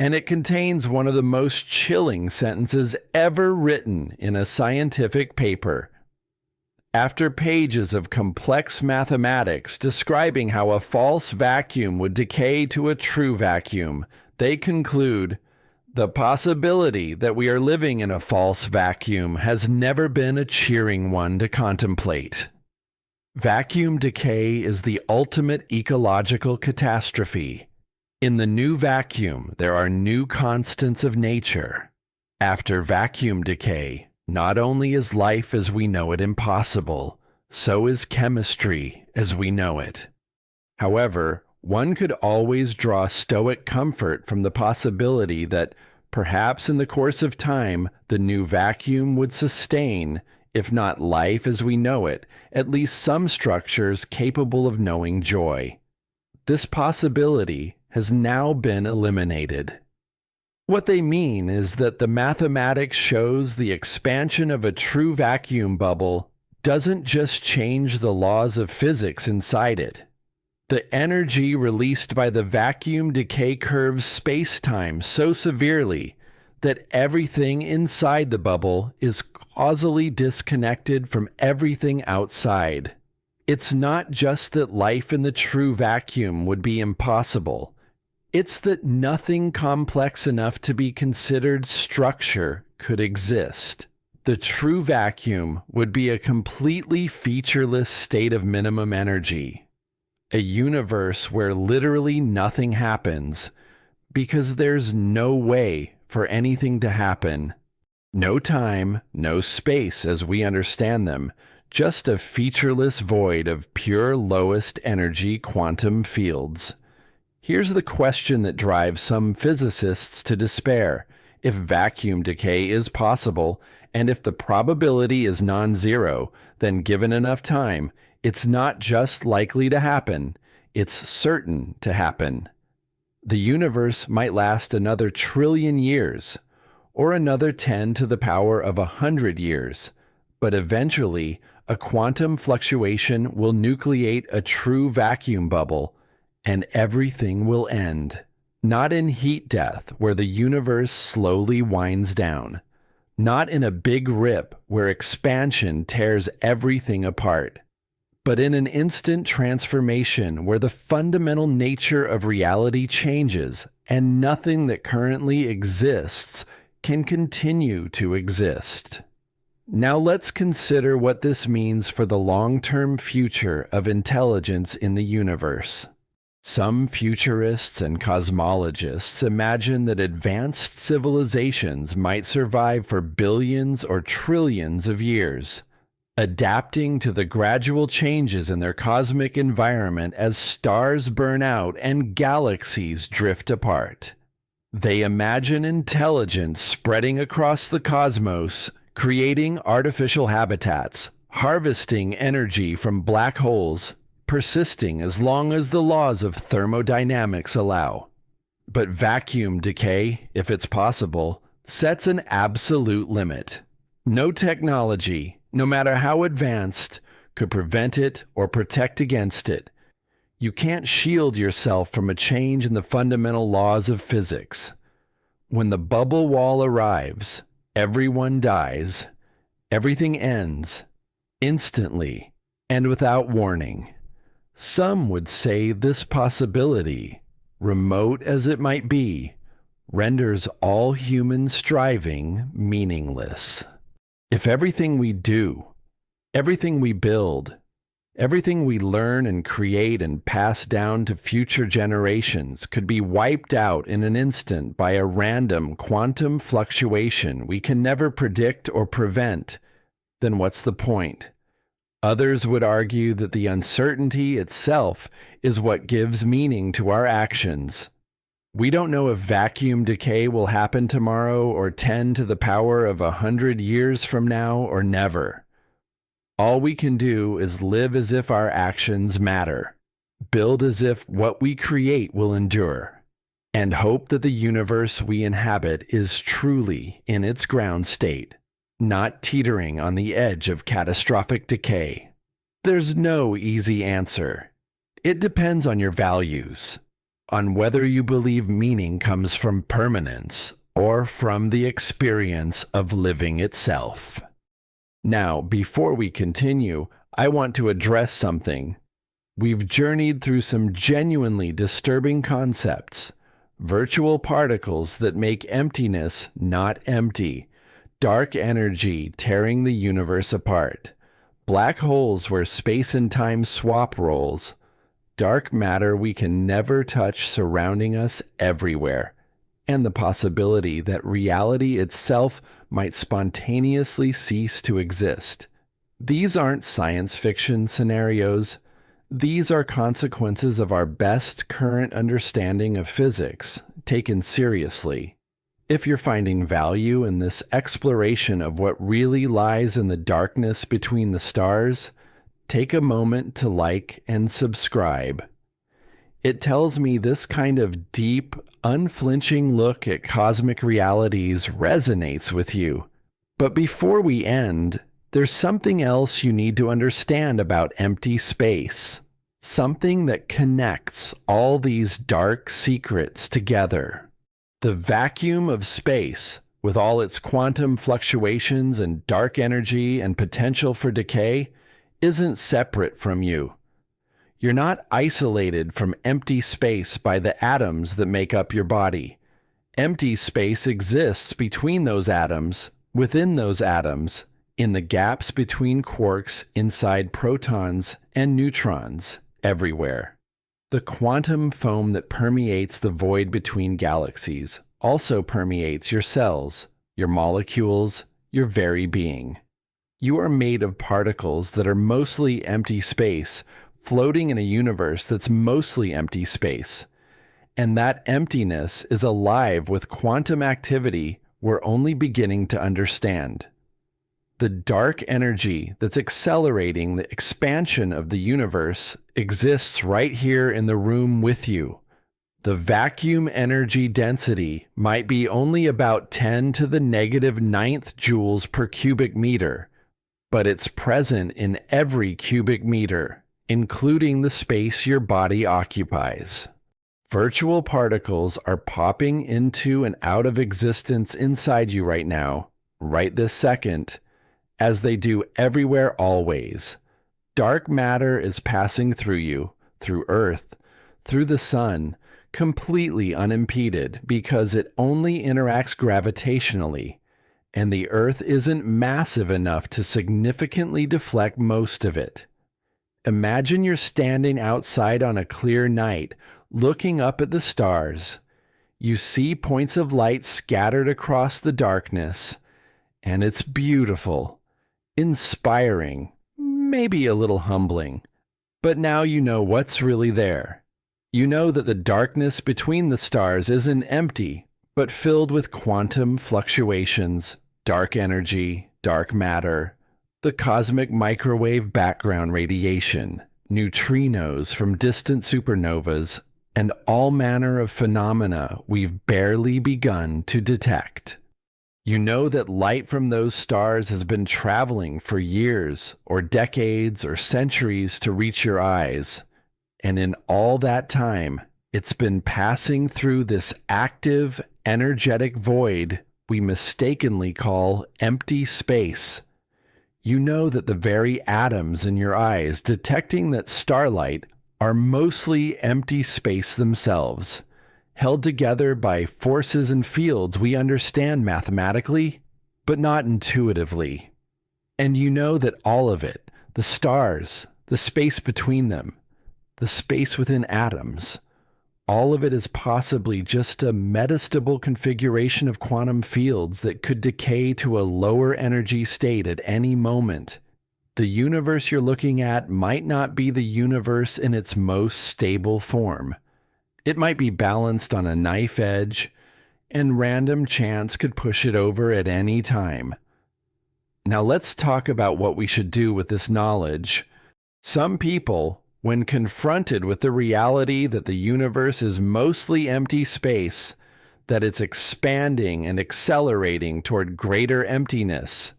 and it contains one of the most chilling sentences ever written in a scientific paper. After pages of complex mathematics describing how a false vacuum would decay to a true vacuum, they conclude, "The possibility that we are living in a false vacuum has never been a cheering one to contemplate." Vacuum decay is the ultimate ecological catastrophe. In the new vacuum, there are new constants of nature. After vacuum decay, not only is life as we know it impossible, so is chemistry as we know it. However, one could always draw stoic comfort from the possibility that perhaps in the course of time, the new vacuum would sustain, if not life as we know it, at least some structures capable of knowing joy. This possibility has now been eliminated. What they mean is that the mathematics shows the expansion of a true vacuum bubble doesn't just change the laws of physics inside it. The energy released by the vacuum decay curves space-time so severely that everything inside the bubble is causally disconnected from everything outside. It's not just that life in the true vacuum would be impossible. It's that nothing complex enough to be considered structure could exist. The true vacuum would be a completely featureless state of minimum energy. A universe where literally nothing happens because there's no way for anything to happen. No time, no space as we understand them, just a featureless void of pure lowest energy quantum fields. Here's the question that drives some physicists to despair. If vacuum decay is possible, and if the probability is non-zero, then given enough time, it's not just likely to happen, it's certain to happen. The universe might last another trillion years, or another 10 to the power of 100 years, but eventually a quantum fluctuation will nucleate a true vacuum bubble, and everything will end. Not in heat death, where the universe slowly winds down. Not in a big rip, where expansion tears everything apart. But in an instant transformation, where the fundamental nature of reality changes, and nothing that currently exists can continue to exist. Now let's consider what this means for the long-term future of intelligence in the universe. Some futurists and cosmologists imagine that advanced civilizations might survive for billions or trillions of years, adapting to the gradual changes in their cosmic environment as stars burn out and galaxies drift apart. They imagine intelligence spreading across the cosmos, creating artificial habitats, harvesting energy from black holes, persisting as long as the laws of thermodynamics allow. But vacuum decay, if it's possible, sets an absolute limit. No technology, no matter how advanced, could prevent it or protect against it. You can't shield yourself from a change in the fundamental laws of physics. When the bubble wall arrives, everyone dies. Everything ends, instantly and without warning. Some would say this possibility, remote as it might be, renders all human striving meaningless. If everything we do, everything we build, everything we learn and create and pass down to future generations could be wiped out in an instant by a random quantum fluctuation we can never predict or prevent, then what's the point? Others would argue that the uncertainty itself is what gives meaning to our actions. We don't know if vacuum decay will happen tomorrow or 10 to the power of 100 years from now or never. All we can do is live as if our actions matter, build as if what we create will endure, and hope that the universe we inhabit is truly in its ground state, not teetering on the edge of catastrophic decay. There's no easy answer. It depends on your values. on whether you believe meaning comes from permanence or from the experience of living itself. Now, before we continue, I want to address something. We've journeyed through some genuinely disturbing concepts: virtual particles that make emptiness not empty, dark energy tearing the universe apart, black holes where space and time swap roles, dark matter we can never touch surrounding us everywhere, and the possibility that reality itself might spontaneously cease to exist. These aren't science fiction scenarios. These are consequences of our best current understanding of physics, taken seriously. If you're finding value in this exploration of what really lies in the darkness between the stars, take a moment to like and subscribe. It tells me this kind of deep, unflinching look at cosmic realities resonates with you. But before we end, there's something else you need to understand about empty space. Something that connects all these dark secrets together. The vacuum of space, with all its quantum fluctuations and dark energy and potential for decay, isn't separate from you. You're not isolated from empty space by the atoms that make up your body. Empty space exists between those atoms, within those atoms, in the gaps between quarks inside protons and neutrons, everywhere. The quantum foam that permeates the void between galaxies also permeates your cells, your molecules, your very being. You are made of particles that are mostly empty space, floating in a universe that's mostly empty space. And that emptiness is alive with quantum activity we're only beginning to understand. The dark energy that's accelerating the expansion of the universe exists right here in the room with you. The vacuum energy density might be only about 10 to the negative 9th joules per cubic meter, but it's present in every cubic meter, including the space your body occupies. Virtual particles are popping into and out of existence inside you right now, right this second, as they do everywhere always. Dark matter is passing through you, through Earth, through the sun, completely unimpeded because it only interacts gravitationally, and the Earth isn't massive enough to significantly deflect most of it. Imagine you're standing outside on a clear night, looking up at the stars. You see points of light scattered across the darkness, and it's beautiful. Inspiring, maybe a little humbling, but now you know what's really there. You know that the darkness between the stars isn't empty, but filled with quantum fluctuations, dark energy, dark matter, the cosmic microwave background radiation, neutrinos from distant supernovas, and all manner of phenomena we've barely begun to detect. You know that light from those stars has been traveling for years or decades or centuries to reach your eyes, and in all that time, it's been passing through this active, energetic void we mistakenly call empty space. You know that the very atoms in your eyes detecting that starlight are mostly empty space themselves, held together by forces and fields we understand mathematically, but not intuitively. And you know that all of it, the stars, the space between them, the space within atoms, all of it is possibly just a metastable configuration of quantum fields that could decay to a lower energy state at any moment. The universe you're looking at might not be the universe in its most stable form. It might be balanced on a knife edge, and random chance could push it over at any time. Now let's talk about what we should do with this knowledge. Some people, when confronted with the reality that the universe is mostly empty space, that it's expanding and accelerating toward greater emptiness,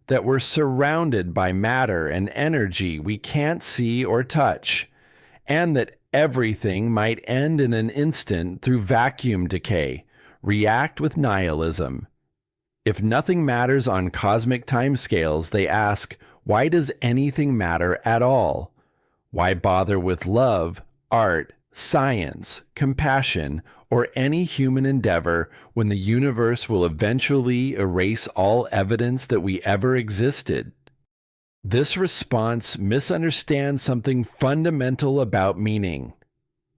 that we're surrounded by matter and energy we can't see or touch, and that everything might end in an instant through vacuum decay, react with nihilism. If nothing matters on cosmic timescales, they ask, why does anything matter at all? Why bother with love, art, science, compassion, or any human endeavor when the universe will eventually erase all evidence that we ever existed? This response misunderstands something fundamental about meaning.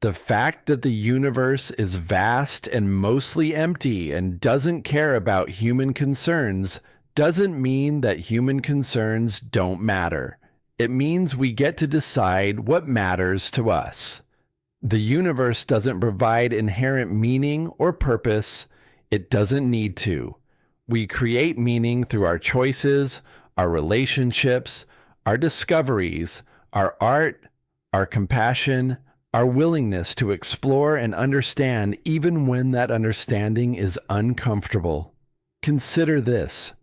The fact that the universe is vast and mostly empty and doesn't care about human concerns doesn't mean that human concerns don't matter. It means we get to decide what matters to us. The universe doesn't provide inherent meaning or purpose. It doesn't need to. We create meaning through our choices, our relationships, our discoveries, our art, our compassion, our willingness to explore and understand even when that understanding is uncomfortable. Consider this.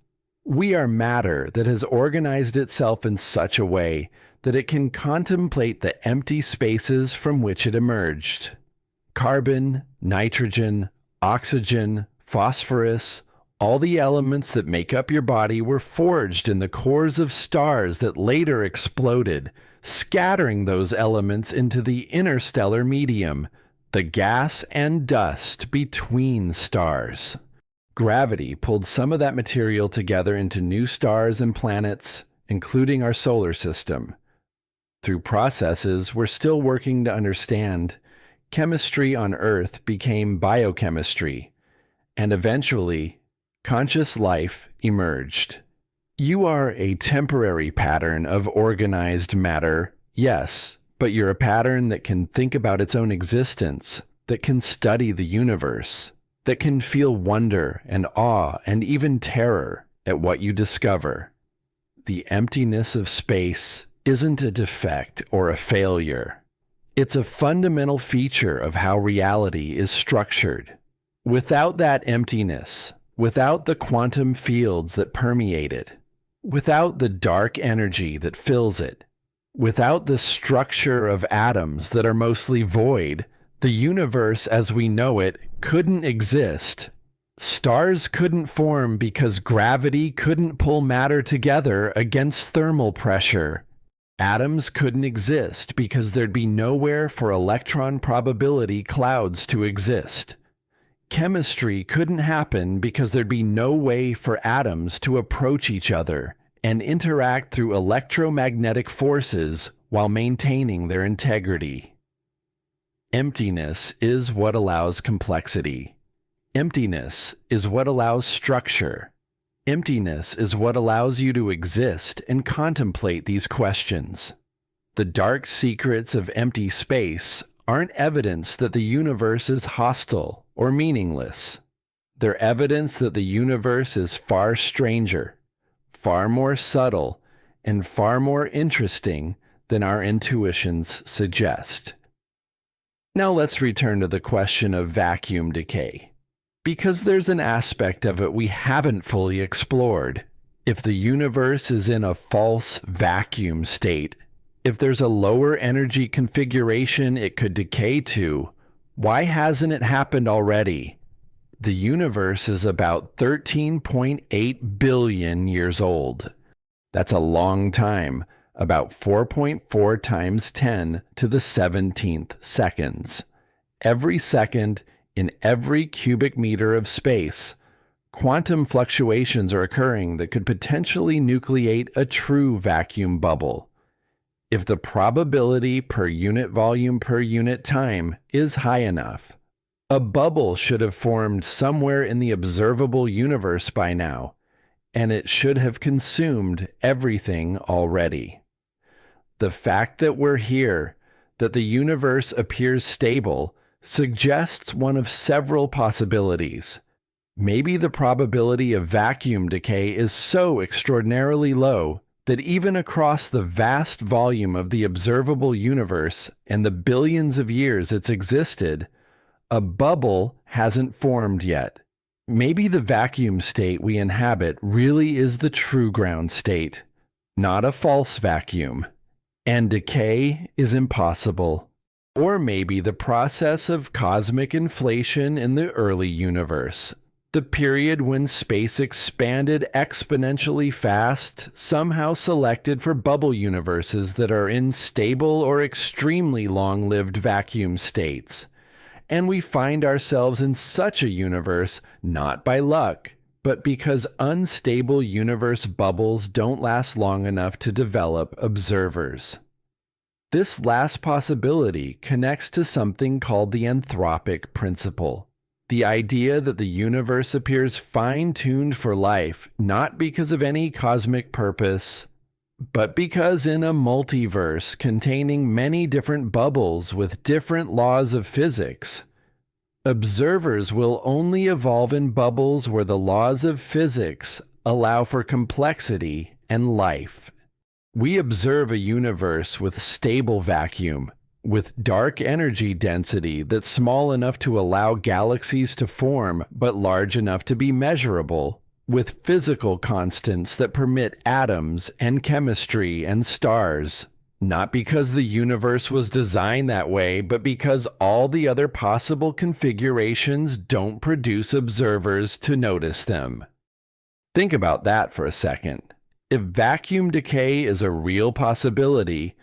We are matter that has organized itself in such a way that it can contemplate the empty spaces from which it emerged. Carbon, nitrogen, oxygen, phosphorus, all the elements that make up your body were forged in the cores of stars that later exploded, scattering those elements into the interstellar medium, the gas and dust between stars. Gravity pulled some of that material together into new stars and planets, including our solar system. Through processes we're still working to understand, chemistry on Earth became biochemistry, and eventually, conscious life emerged. You are a temporary pattern of organized matter, yes, but you're a pattern that can think about its own existence, that can study the universe, that can feel wonder and awe and even terror at what you discover. The emptiness of space isn't a defect or a failure. It's a fundamental feature of how reality is structured. Without that emptiness, without the quantum fields that permeate it, without the dark energy that fills it, without the structure of atoms that are mostly void, the universe as we know it couldn't exist. Stars couldn't form because gravity couldn't pull matter together against thermal pressure. Atoms couldn't exist because there'd be nowhere for electron probability clouds to exist. Chemistry couldn't happen because there'd be no way for atoms to approach each other and interact through electromagnetic forces while maintaining their integrity. Emptiness is what allows complexity. Emptiness is what allows structure. Emptiness is what allows you to exist and contemplate these questions. The dark secrets of empty space aren't evidence that the universe is hostile or meaningless. They're evidence that the universe is far stranger, far more subtle, and far more interesting than our intuitions suggest. Now let's return to the question of vacuum decay, because there's an aspect of it we haven't fully explored. If the universe is in a false vacuum state, if there's a lower energy configuration it could decay to, why hasn't it happened already? The universe is about 13.8 billion years old. That's a long time, about 4.4 times 10 to the 17th seconds. Every second, in every cubic meter of space, quantum fluctuations are occurring that could potentially nucleate a true vacuum bubble. If the probability per unit volume per unit time is high enough, a bubble should have formed somewhere in the observable universe by now, and it should have consumed everything already. The fact that we're here, that the universe appears stable, suggests one of several possibilities. Maybe the probability of vacuum decay is so extraordinarily low that even across the vast volume of the observable universe and the billions of years it's existed, a bubble hasn't formed yet. Maybe the vacuum state we inhabit really is the true ground state, not a false vacuum. And decay is impossible Or maybe the process of cosmic inflation in the early universe, the period when space expanded exponentially fast, somehow selected for bubble universes that are in stable or extremely long-lived vacuum states. And we find ourselves in such a universe not by luck, but because unstable universe bubbles don't last long enough to develop observers. This last possibility connects to something called the anthropic principle. The idea that the universe appears fine-tuned for life, not because of any cosmic purpose, but because in a multiverse containing many different bubbles with different laws of physics, observers will only evolve in bubbles where the laws of physics allow for complexity and life. We observe a universe with stable vacuum, with dark energy density that's small enough to allow galaxies to form but large enough to be measurable, with physical constants that permit atoms and chemistry and stars, not because the universe was designed that way, but because all the other possible configurations don't produce observers to notice them. Think about that for a second. If vacuum decay is a real possibility,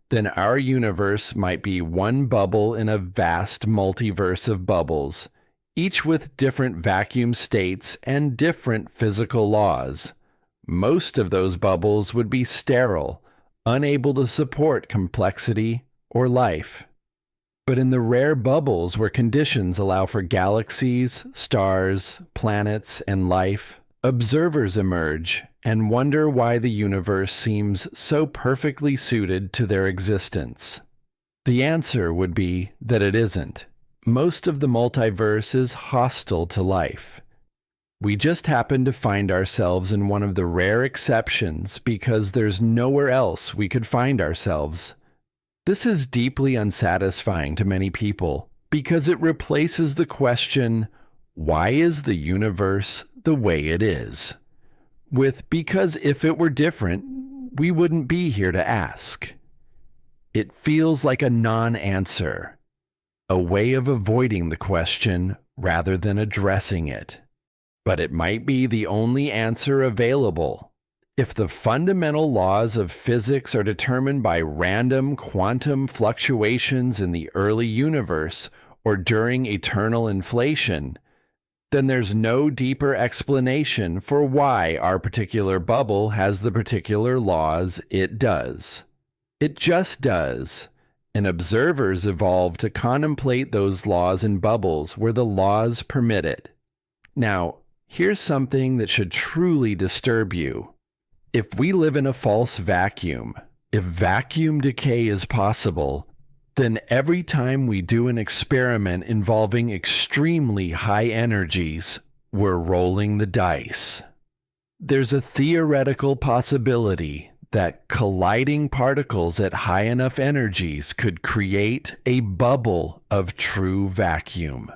then our universe might be one bubble in a vast multiverse of bubbles, each with different vacuum states and different physical laws. Most of those bubbles would be sterile, unable to support complexity or life. But in the rare bubbles where conditions allow for galaxies, stars, planets, and life, observers emerge and wonder why the universe seems so perfectly suited to their existence. The answer would be that it isn't. Most of the multiverse is hostile to life. We just happen to find ourselves in one of the rare exceptions because there's nowhere else we could find ourselves. This is deeply unsatisfying to many people because it replaces the question, why is the universe the way it is? With because if it were different, we wouldn't be here to ask. It feels like a non-answer, a way of avoiding the question rather than addressing it. But it might be the only answer available. If the fundamental laws of physics are determined by random quantum fluctuations in the early universe or during eternal inflation, then there's no deeper explanation for why our particular bubble has the particular laws it does. It just does, and observers evolve to contemplate those laws in bubbles where the laws permit it. Now, here's something that should truly disturb you. If we live in a false vacuum, if vacuum decay is possible, then every time we do an experiment involving extremely high energies, we're rolling the dice. There's a theoretical possibility that colliding particles at high enough energies could create a bubble of true vacuum.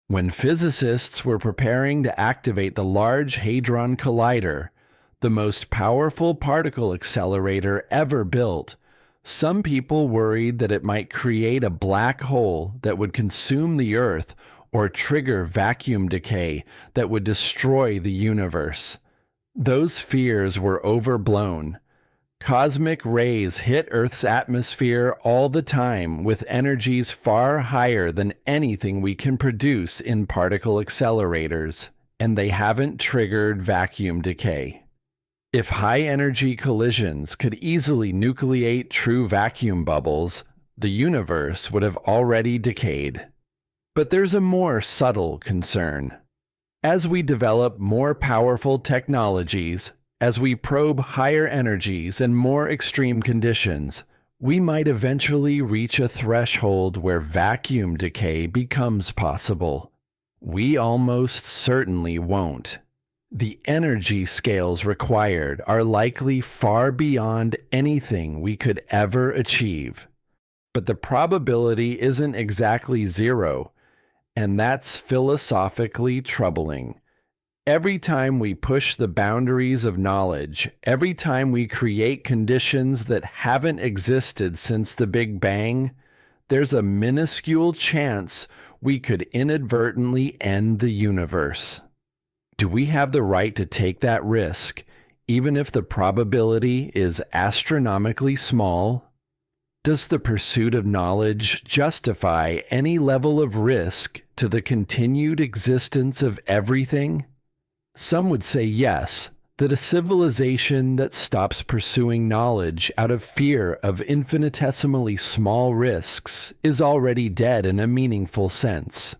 When physicists were preparing to activate the Large Hadron Collider, the most powerful particle accelerator ever built, some people worried that it might create a black hole that would consume the Earth or trigger vacuum decay that would destroy the universe. Those fears were overblown. Cosmic rays hit Earth's atmosphere all the time with energies far higher than anything we can produce in particle accelerators, and they haven't triggered vacuum decay. If high-energy collisions could easily nucleate true vacuum bubbles, the universe would have already decayed. But there's a more subtle concern. As we develop more powerful technologies, as we probe higher energies and more extreme conditions, we might eventually reach a threshold where vacuum decay becomes possible. We almost certainly won't. The energy scales required are likely far beyond anything we could ever achieve. But the probability isn't exactly zero, and that's philosophically troubling. Every time we push the boundaries of knowledge, every time we create conditions that haven't existed since the Big Bang, there's a minuscule chance we could inadvertently end the universe. Do we have the right to take that risk, even if the probability is astronomically small? Does the pursuit of knowledge justify any level of risk to the continued existence of everything? Some would say yes, that a civilization that stops pursuing knowledge out of fear of infinitesimally small risks is already dead in a meaningful sense.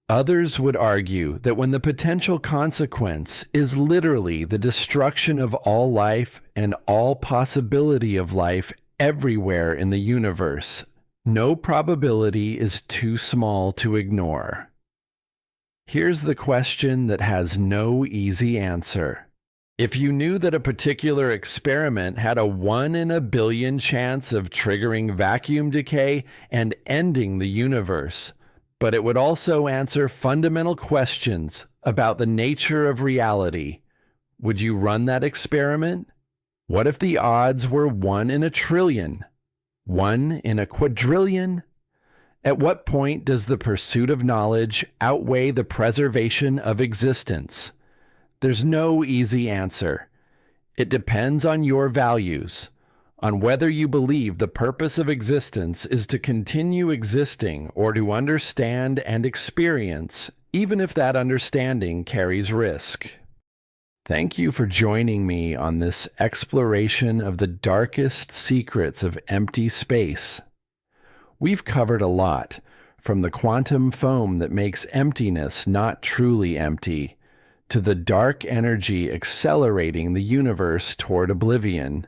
Others would argue that when the potential consequence is literally the destruction of all life and all possibility of life everywhere in the universe, no probability is too small to ignore. Here's the question that has no easy answer. If you knew that a particular experiment had a 1 in a billion chance of triggering vacuum decay and ending the universe, but it would also answer fundamental questions about the nature of reality, would you run that experiment? What if the odds were 1 in a trillion? 1 in a quadrillion? At what point does the pursuit of knowledge outweigh the preservation of existence? There's no easy answer. It depends on your values, on whether you believe the purpose of existence is to continue existing or to understand and experience, even if that understanding carries risk. Thank you for joining me on this exploration of the darkest secrets of empty space. We've covered a lot, from the quantum foam that makes emptiness not truly empty, to the dark energy accelerating the universe toward oblivion,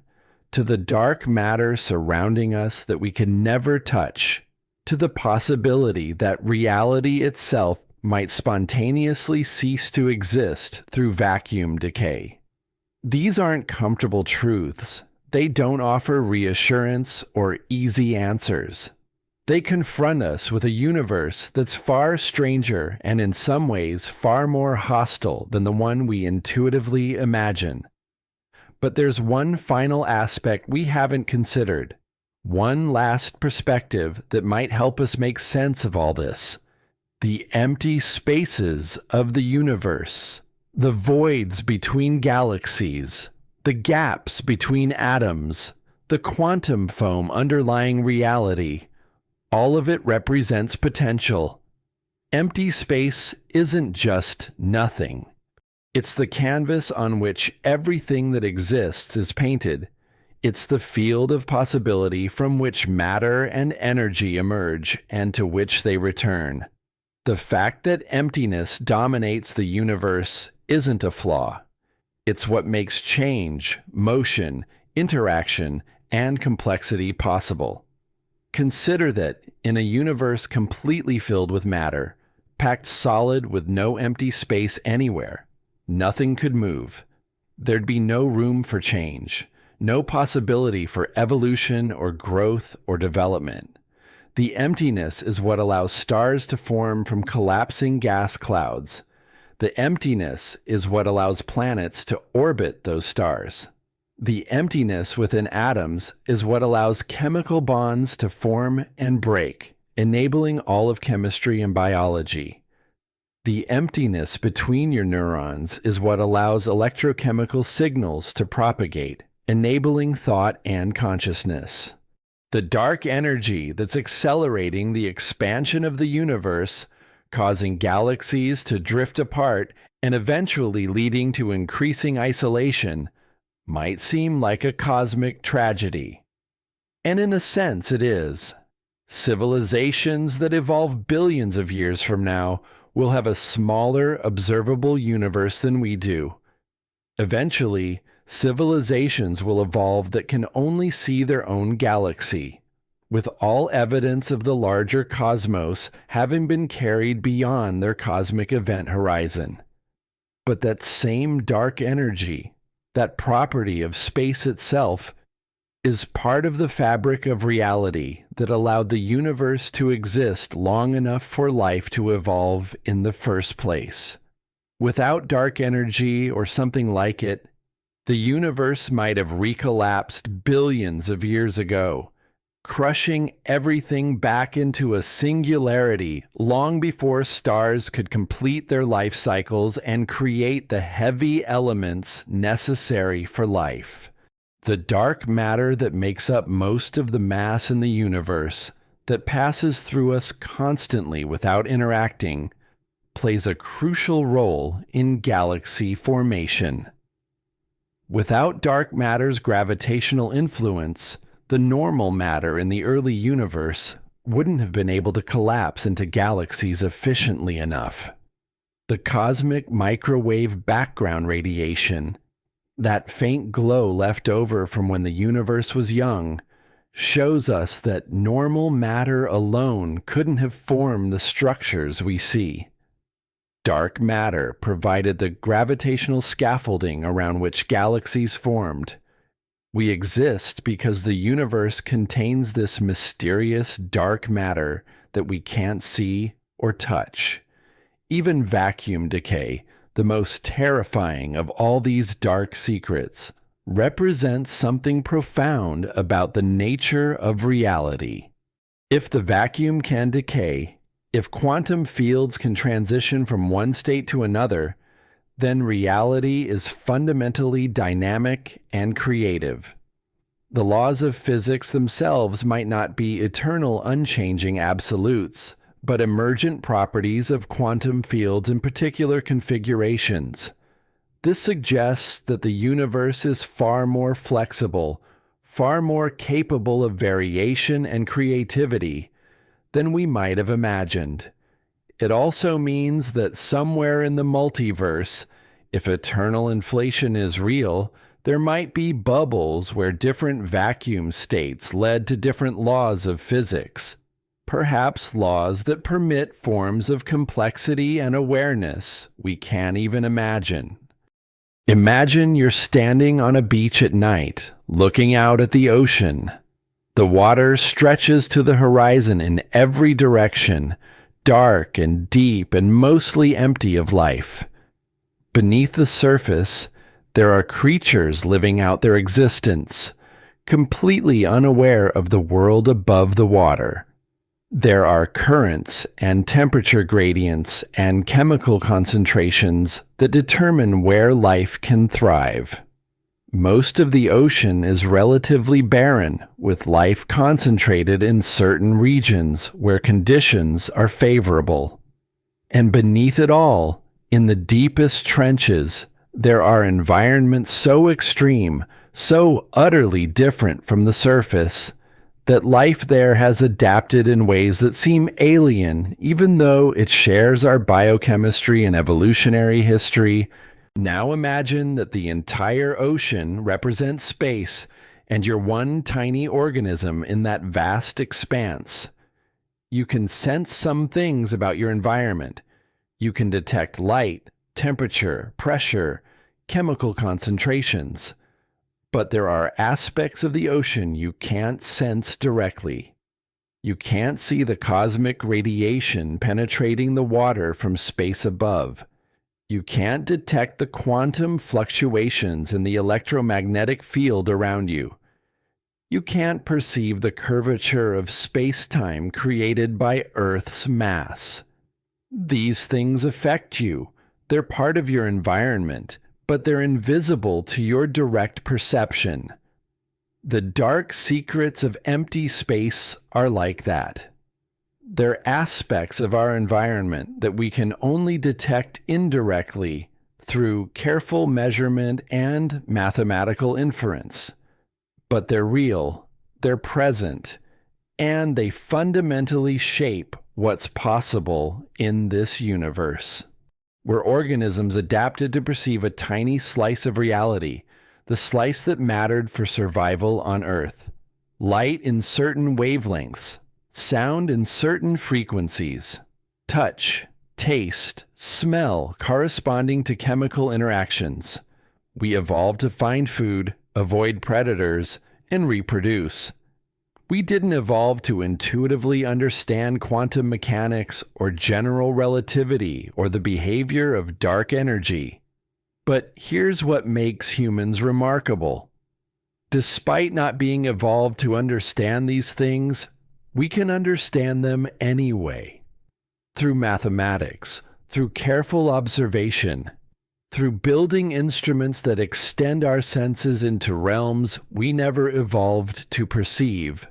to the dark matter surrounding us that we can never touch, to the possibility that reality itself might spontaneously cease to exist through vacuum decay. These aren't comfortable truths. They don't offer reassurance or easy answers. They confront us with a universe that's far stranger and in some ways far more hostile than the one we intuitively imagine. But there's one final aspect we haven't considered, one last perspective that might help us make sense of all this. The empty spaces of the universe, the voids between galaxies, the gaps between atoms, the quantum foam underlying reality, all of it represents potential. Empty space isn't just nothing. It's the canvas on which everything that exists is painted. It's the field of possibility from which matter and energy emerge and to which they return. The fact that emptiness dominates the universe isn't a flaw. It's what makes change, motion, interaction, and complexity possible. Consider that, in a universe completely filled with matter, packed solid with no empty space anywhere, nothing could move. There'd be no room for change, no possibility for evolution or growth or development. The emptiness is what allows stars to form from collapsing gas clouds. The emptiness is what allows planets to orbit those stars. The emptiness within atoms is what allows chemical bonds to form and break, enabling all of chemistry and biology. The emptiness between your neurons is what allows electrochemical signals to propagate, enabling thought and consciousness. The dark energy that's accelerating the expansion of the universe, causing galaxies to drift apart and eventually leading to increasing isolation, might seem like a cosmic tragedy. And in a sense it is. Civilizations that evolve billions of years from now will have a smaller observable universe than we do. Eventually, civilizations will evolve that can only see their own galaxy, with all evidence of the larger cosmos having been carried beyond their cosmic event horizon. But that same dark energy, that property of space itself, is part of the fabric of reality that allowed the universe to exist long enough for life to evolve in the first place. Without dark energy or something like it, the universe might have recollapsed billions of years ago, crushing everything back into a singularity long before stars could complete their life cycles and create the heavy elements necessary for life. The dark matter that makes up most of the mass in the universe, that passes through us constantly without interacting, plays a crucial role in galaxy formation. Without dark matter's gravitational influence, the normal matter in the early universe wouldn't have been able to collapse into galaxies efficiently enough. The cosmic microwave background radiation, that faint glow left over from when the universe was young, shows us that normal matter alone couldn't have formed the structures we see. Dark matter provided the gravitational scaffolding around which galaxies formed. We exist because the universe contains this mysterious dark matter that we can't see or touch. Even vacuum decay, the most terrifying of all these dark secrets, represents something profound about the nature of reality. If the vacuum can decay, if quantum fields can transition from one state to another, then reality is fundamentally dynamic and creative. The laws of physics themselves might not be eternal, unchanging absolutes, but emergent properties of quantum fields in particular configurations. This suggests that the universe is far more flexible, far more capable of variation and creativity than we might have imagined. It also means that somewhere in the multiverse, if eternal inflation is real, there might be bubbles where different vacuum states led to different laws of physics, perhaps laws that permit forms of complexity and awareness we can't even imagine. Imagine you're standing on a beach at night, looking out at the ocean. The water stretches to the horizon in every direction, dark and deep and mostly empty of life. Beneath the surface, there are creatures living out their existence, completely unaware of the world above the water. There are currents and temperature gradients and chemical concentrations that determine where life can thrive. Most of the ocean is relatively barren, with life concentrated in certain regions where conditions are favorable. And beneath it all, in the deepest trenches, there are environments so extreme, so utterly different from the surface, that life there has adapted in ways that seem alien, even though it shares our biochemistry and evolutionary history. Now imagine that the entire ocean represents space, and you're one tiny organism in that vast expanse. You can sense some things about your environment. You can detect light, temperature, pressure, chemical concentrations. But there are aspects of the ocean you can't sense directly. You can't see the cosmic radiation penetrating the water from space above. You can't detect the quantum fluctuations in the electromagnetic field around you. You can't perceive the curvature of space-time created by Earth's mass. These things affect you. They're part of your environment, but they're invisible to your direct perception. The dark secrets of empty space are like that. They're aspects of our environment that we can only detect indirectly through careful measurement and mathematical inference. But they're real, they're present, and they fundamentally shape what's possible in this universe. We're organisms adapted to perceive a tiny slice of reality, the slice that mattered for survival on Earth. Light in certain wavelengths, sound in certain frequencies, touch, taste, smell corresponding to chemical interactions. We evolved to find food, avoid predators, and reproduce. We didn't evolve to intuitively understand quantum mechanics or general relativity or the behavior of dark energy. But here's what makes humans remarkable. Despite not being evolved to understand these things, we can understand them anyway. Through mathematics, through careful observation, through building instruments that extend our senses into realms we never evolved to perceive,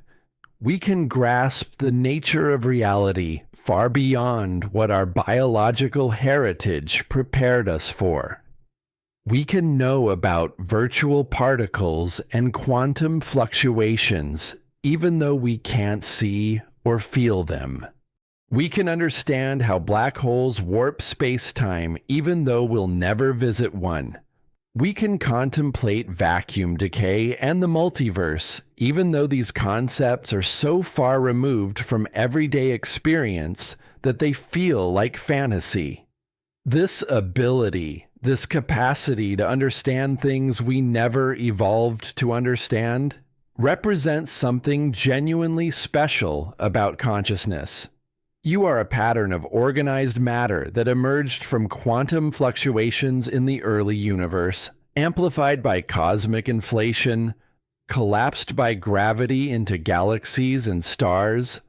we can grasp the nature of reality far beyond what our biological heritage prepared us for. We can know about virtual particles and quantum fluctuations even though we can't see or feel them. We can understand how black holes warp space-time even though we'll never visit one. We can contemplate vacuum decay and the multiverse even though these concepts are so far removed from everyday experience that they feel like fantasy. This ability, this capacity to understand things we never evolved to understand, represents something genuinely special about consciousness. You are a pattern of organized matter that emerged from quantum fluctuations in the early universe, amplified by cosmic inflation, collapsed by gravity into galaxies and stars,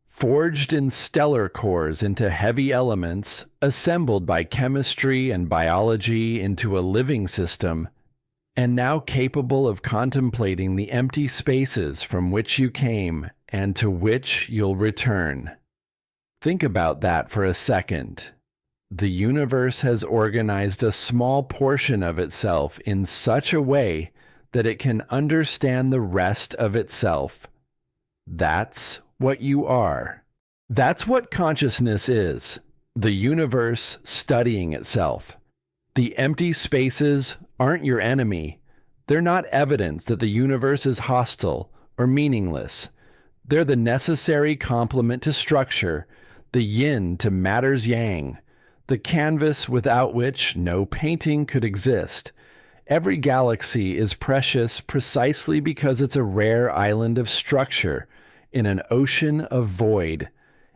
forged in stellar cores into heavy elements, assembled by chemistry and biology into a living system, and now capable of contemplating the empty spaces from which you came and to which you'll return. Think about that for a second. The universe has organized a small portion of itself in such a way that it can understand the rest of itself. That's what you are. That's what consciousness is. The universe studying itself. The empty spaces aren't your enemy. They're not evidence that the universe is hostile or meaningless. They're the necessary complement to structure, the yin to matter's yang, the canvas without which no painting could exist. Every galaxy is precious precisely because it's a rare island of structure in an ocean of void.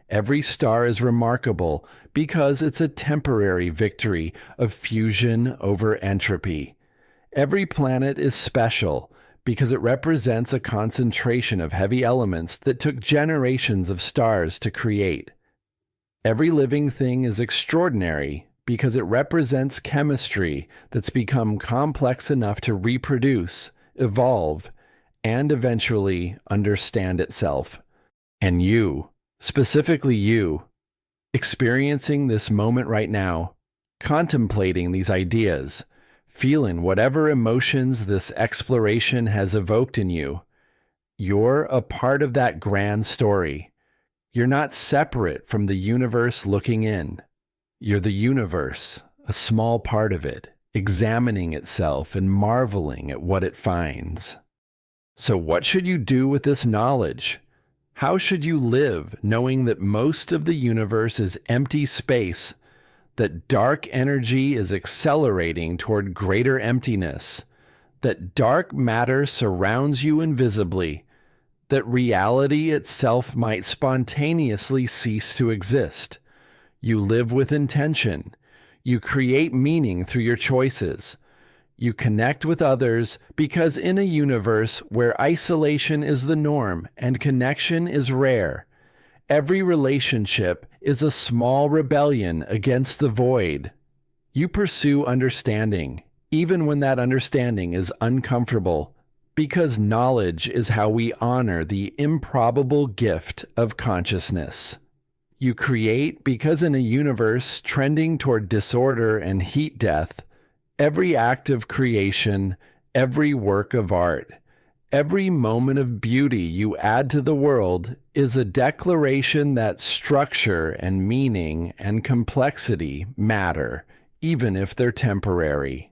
Every star is remarkable because it's a temporary victory of fusion over entropy. Every planet is special because it represents a concentration of heavy elements that took generations of stars to create. Every living thing is extraordinary because it represents chemistry that's become complex enough to reproduce, evolve, and eventually understand itself. And you, specifically you, experiencing this moment right now, contemplating these ideas, feeling whatever emotions this exploration has evoked in you, you're a part of that grand story. You're not separate from the universe looking in. You're the universe, a small part of it, examining itself and marveling at what it finds. So what should you do with this knowledge? How should you live knowing that most of the universe is empty space, that dark energy is accelerating toward greater emptiness, that dark matter surrounds you invisibly, that reality itself might spontaneously cease to exist? You live with intention. You create meaning through your choices. You connect with others because in a universe where isolation is the norm and connection is rare, every relationship is a small rebellion against the void. You pursue understanding, even when that understanding is uncomfortable, because knowledge is how we honor the improbable gift of consciousness. You create because in a universe trending toward disorder and heat death, every act of creation, every work of art, every moment of beauty you add to the world is a declaration that structure and meaning and complexity matter, even if they're temporary.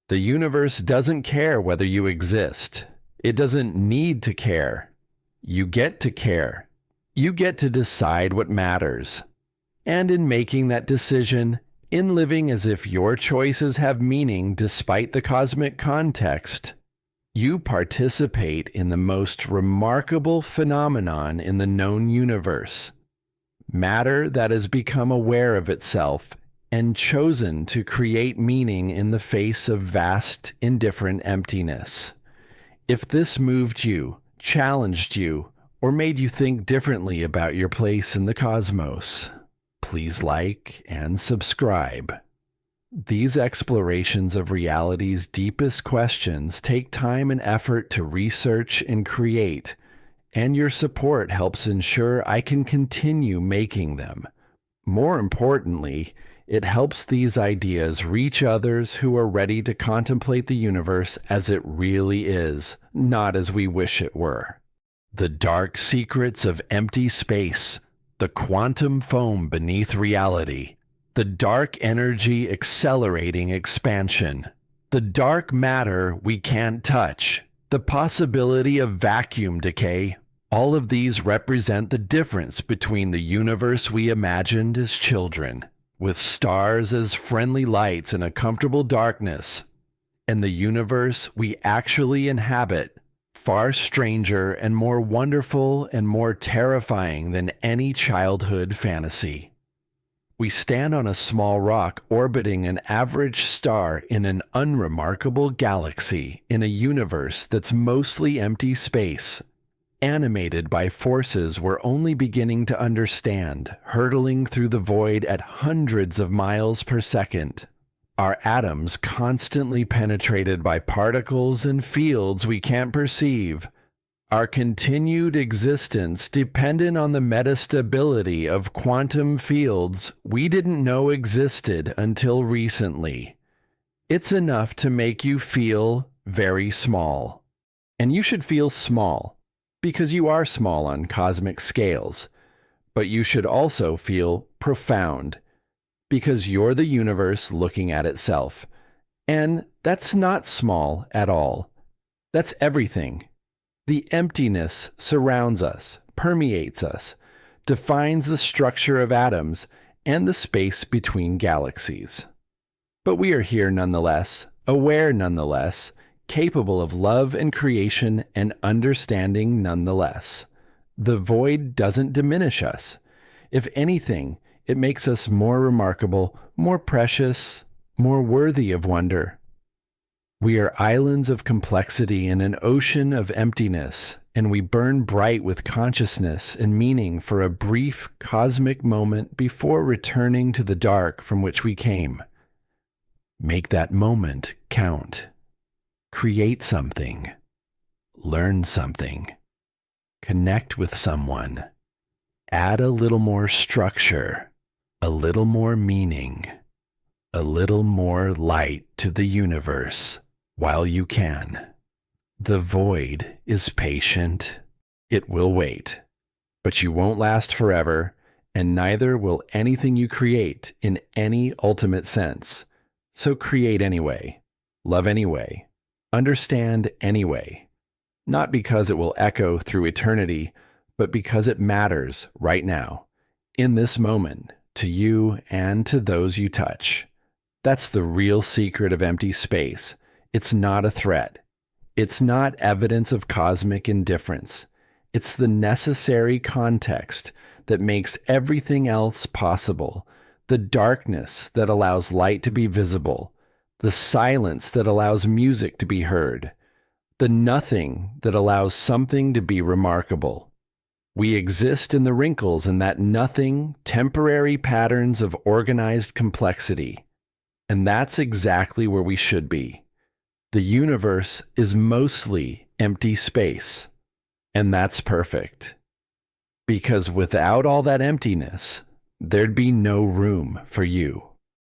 The universe doesn't care whether you exist. It doesn't need to care. You get to care. You get to decide what matters. And in making that decision, in living as if your choices have meaning despite the cosmic context, you participate in the most remarkable phenomenon in the known universe. Matter that has become aware of itself and chosen to create meaning in the face of vast, indifferent emptiness. If this moved you, challenged you, or made you think differently about your place in the cosmos, please like and subscribe. These explorations of reality's deepest questions take time and effort to research and create, and your support helps ensure I can continue making them. More importantly, it helps these ideas reach others who are ready to contemplate the universe as it really is, not as we wish it were. The dark secrets of empty space, the quantum foam beneath reality, the dark energy accelerating expansion, the dark matter we can't touch, the possibility of vacuum decay. All of these represent the difference between the universe we imagined as children, with stars as friendly lights in a comfortable darkness, and the universe we actually inhabit, far stranger and more wonderful and more terrifying than any childhood fantasy. We stand on a small rock orbiting an average star in an unremarkable galaxy in a universe that's mostly empty space, animated by forces we're only beginning to understand, hurtling through the void at hundreds of miles per second. Our atoms constantly penetrated by particles and fields we can't perceive. Our continued existence dependent on the metastability of quantum fields we didn't know existed until recently. It's enough to make you feel very small. And you should feel small, because you are small on cosmic scales. But you should also feel profound, because you're the universe looking at itself. And that's not small at all. That's everything. The emptiness surrounds us, permeates us, defines the structure of atoms and the space between galaxies. But we are here nonetheless, aware nonetheless, capable of love and creation and understanding nonetheless. The void doesn't diminish us. If anything, it makes us more remarkable, more precious, more worthy of wonder. We are islands of complexity in an ocean of emptiness, and we burn bright with consciousness and meaning for a brief cosmic moment before returning to the dark from which we came. Make that moment count. Create something. Learn something. Connect with someone. Add a little more structure, a little more meaning, a little more light to the universe while you can. The void is patient. It will wait. But you won't last forever, and neither will anything you create in any ultimate sense. So create anyway. Love anyway. Understand anyway. Not because it will echo through eternity, but because it matters right now, in this moment, to you and to those you touch. That's the real secret of empty space. It's not a threat. It's not evidence of cosmic indifference. It's the necessary context that makes everything else possible. The darkness that allows light to be visible. The silence that allows music to be heard. The nothing that allows something to be remarkable. We exist in the wrinkles in that nothing, temporary patterns of organized complexity. And that's exactly where we should be. The universe is mostly empty space. And that's perfect. Because without all that emptiness, there'd be no room for you.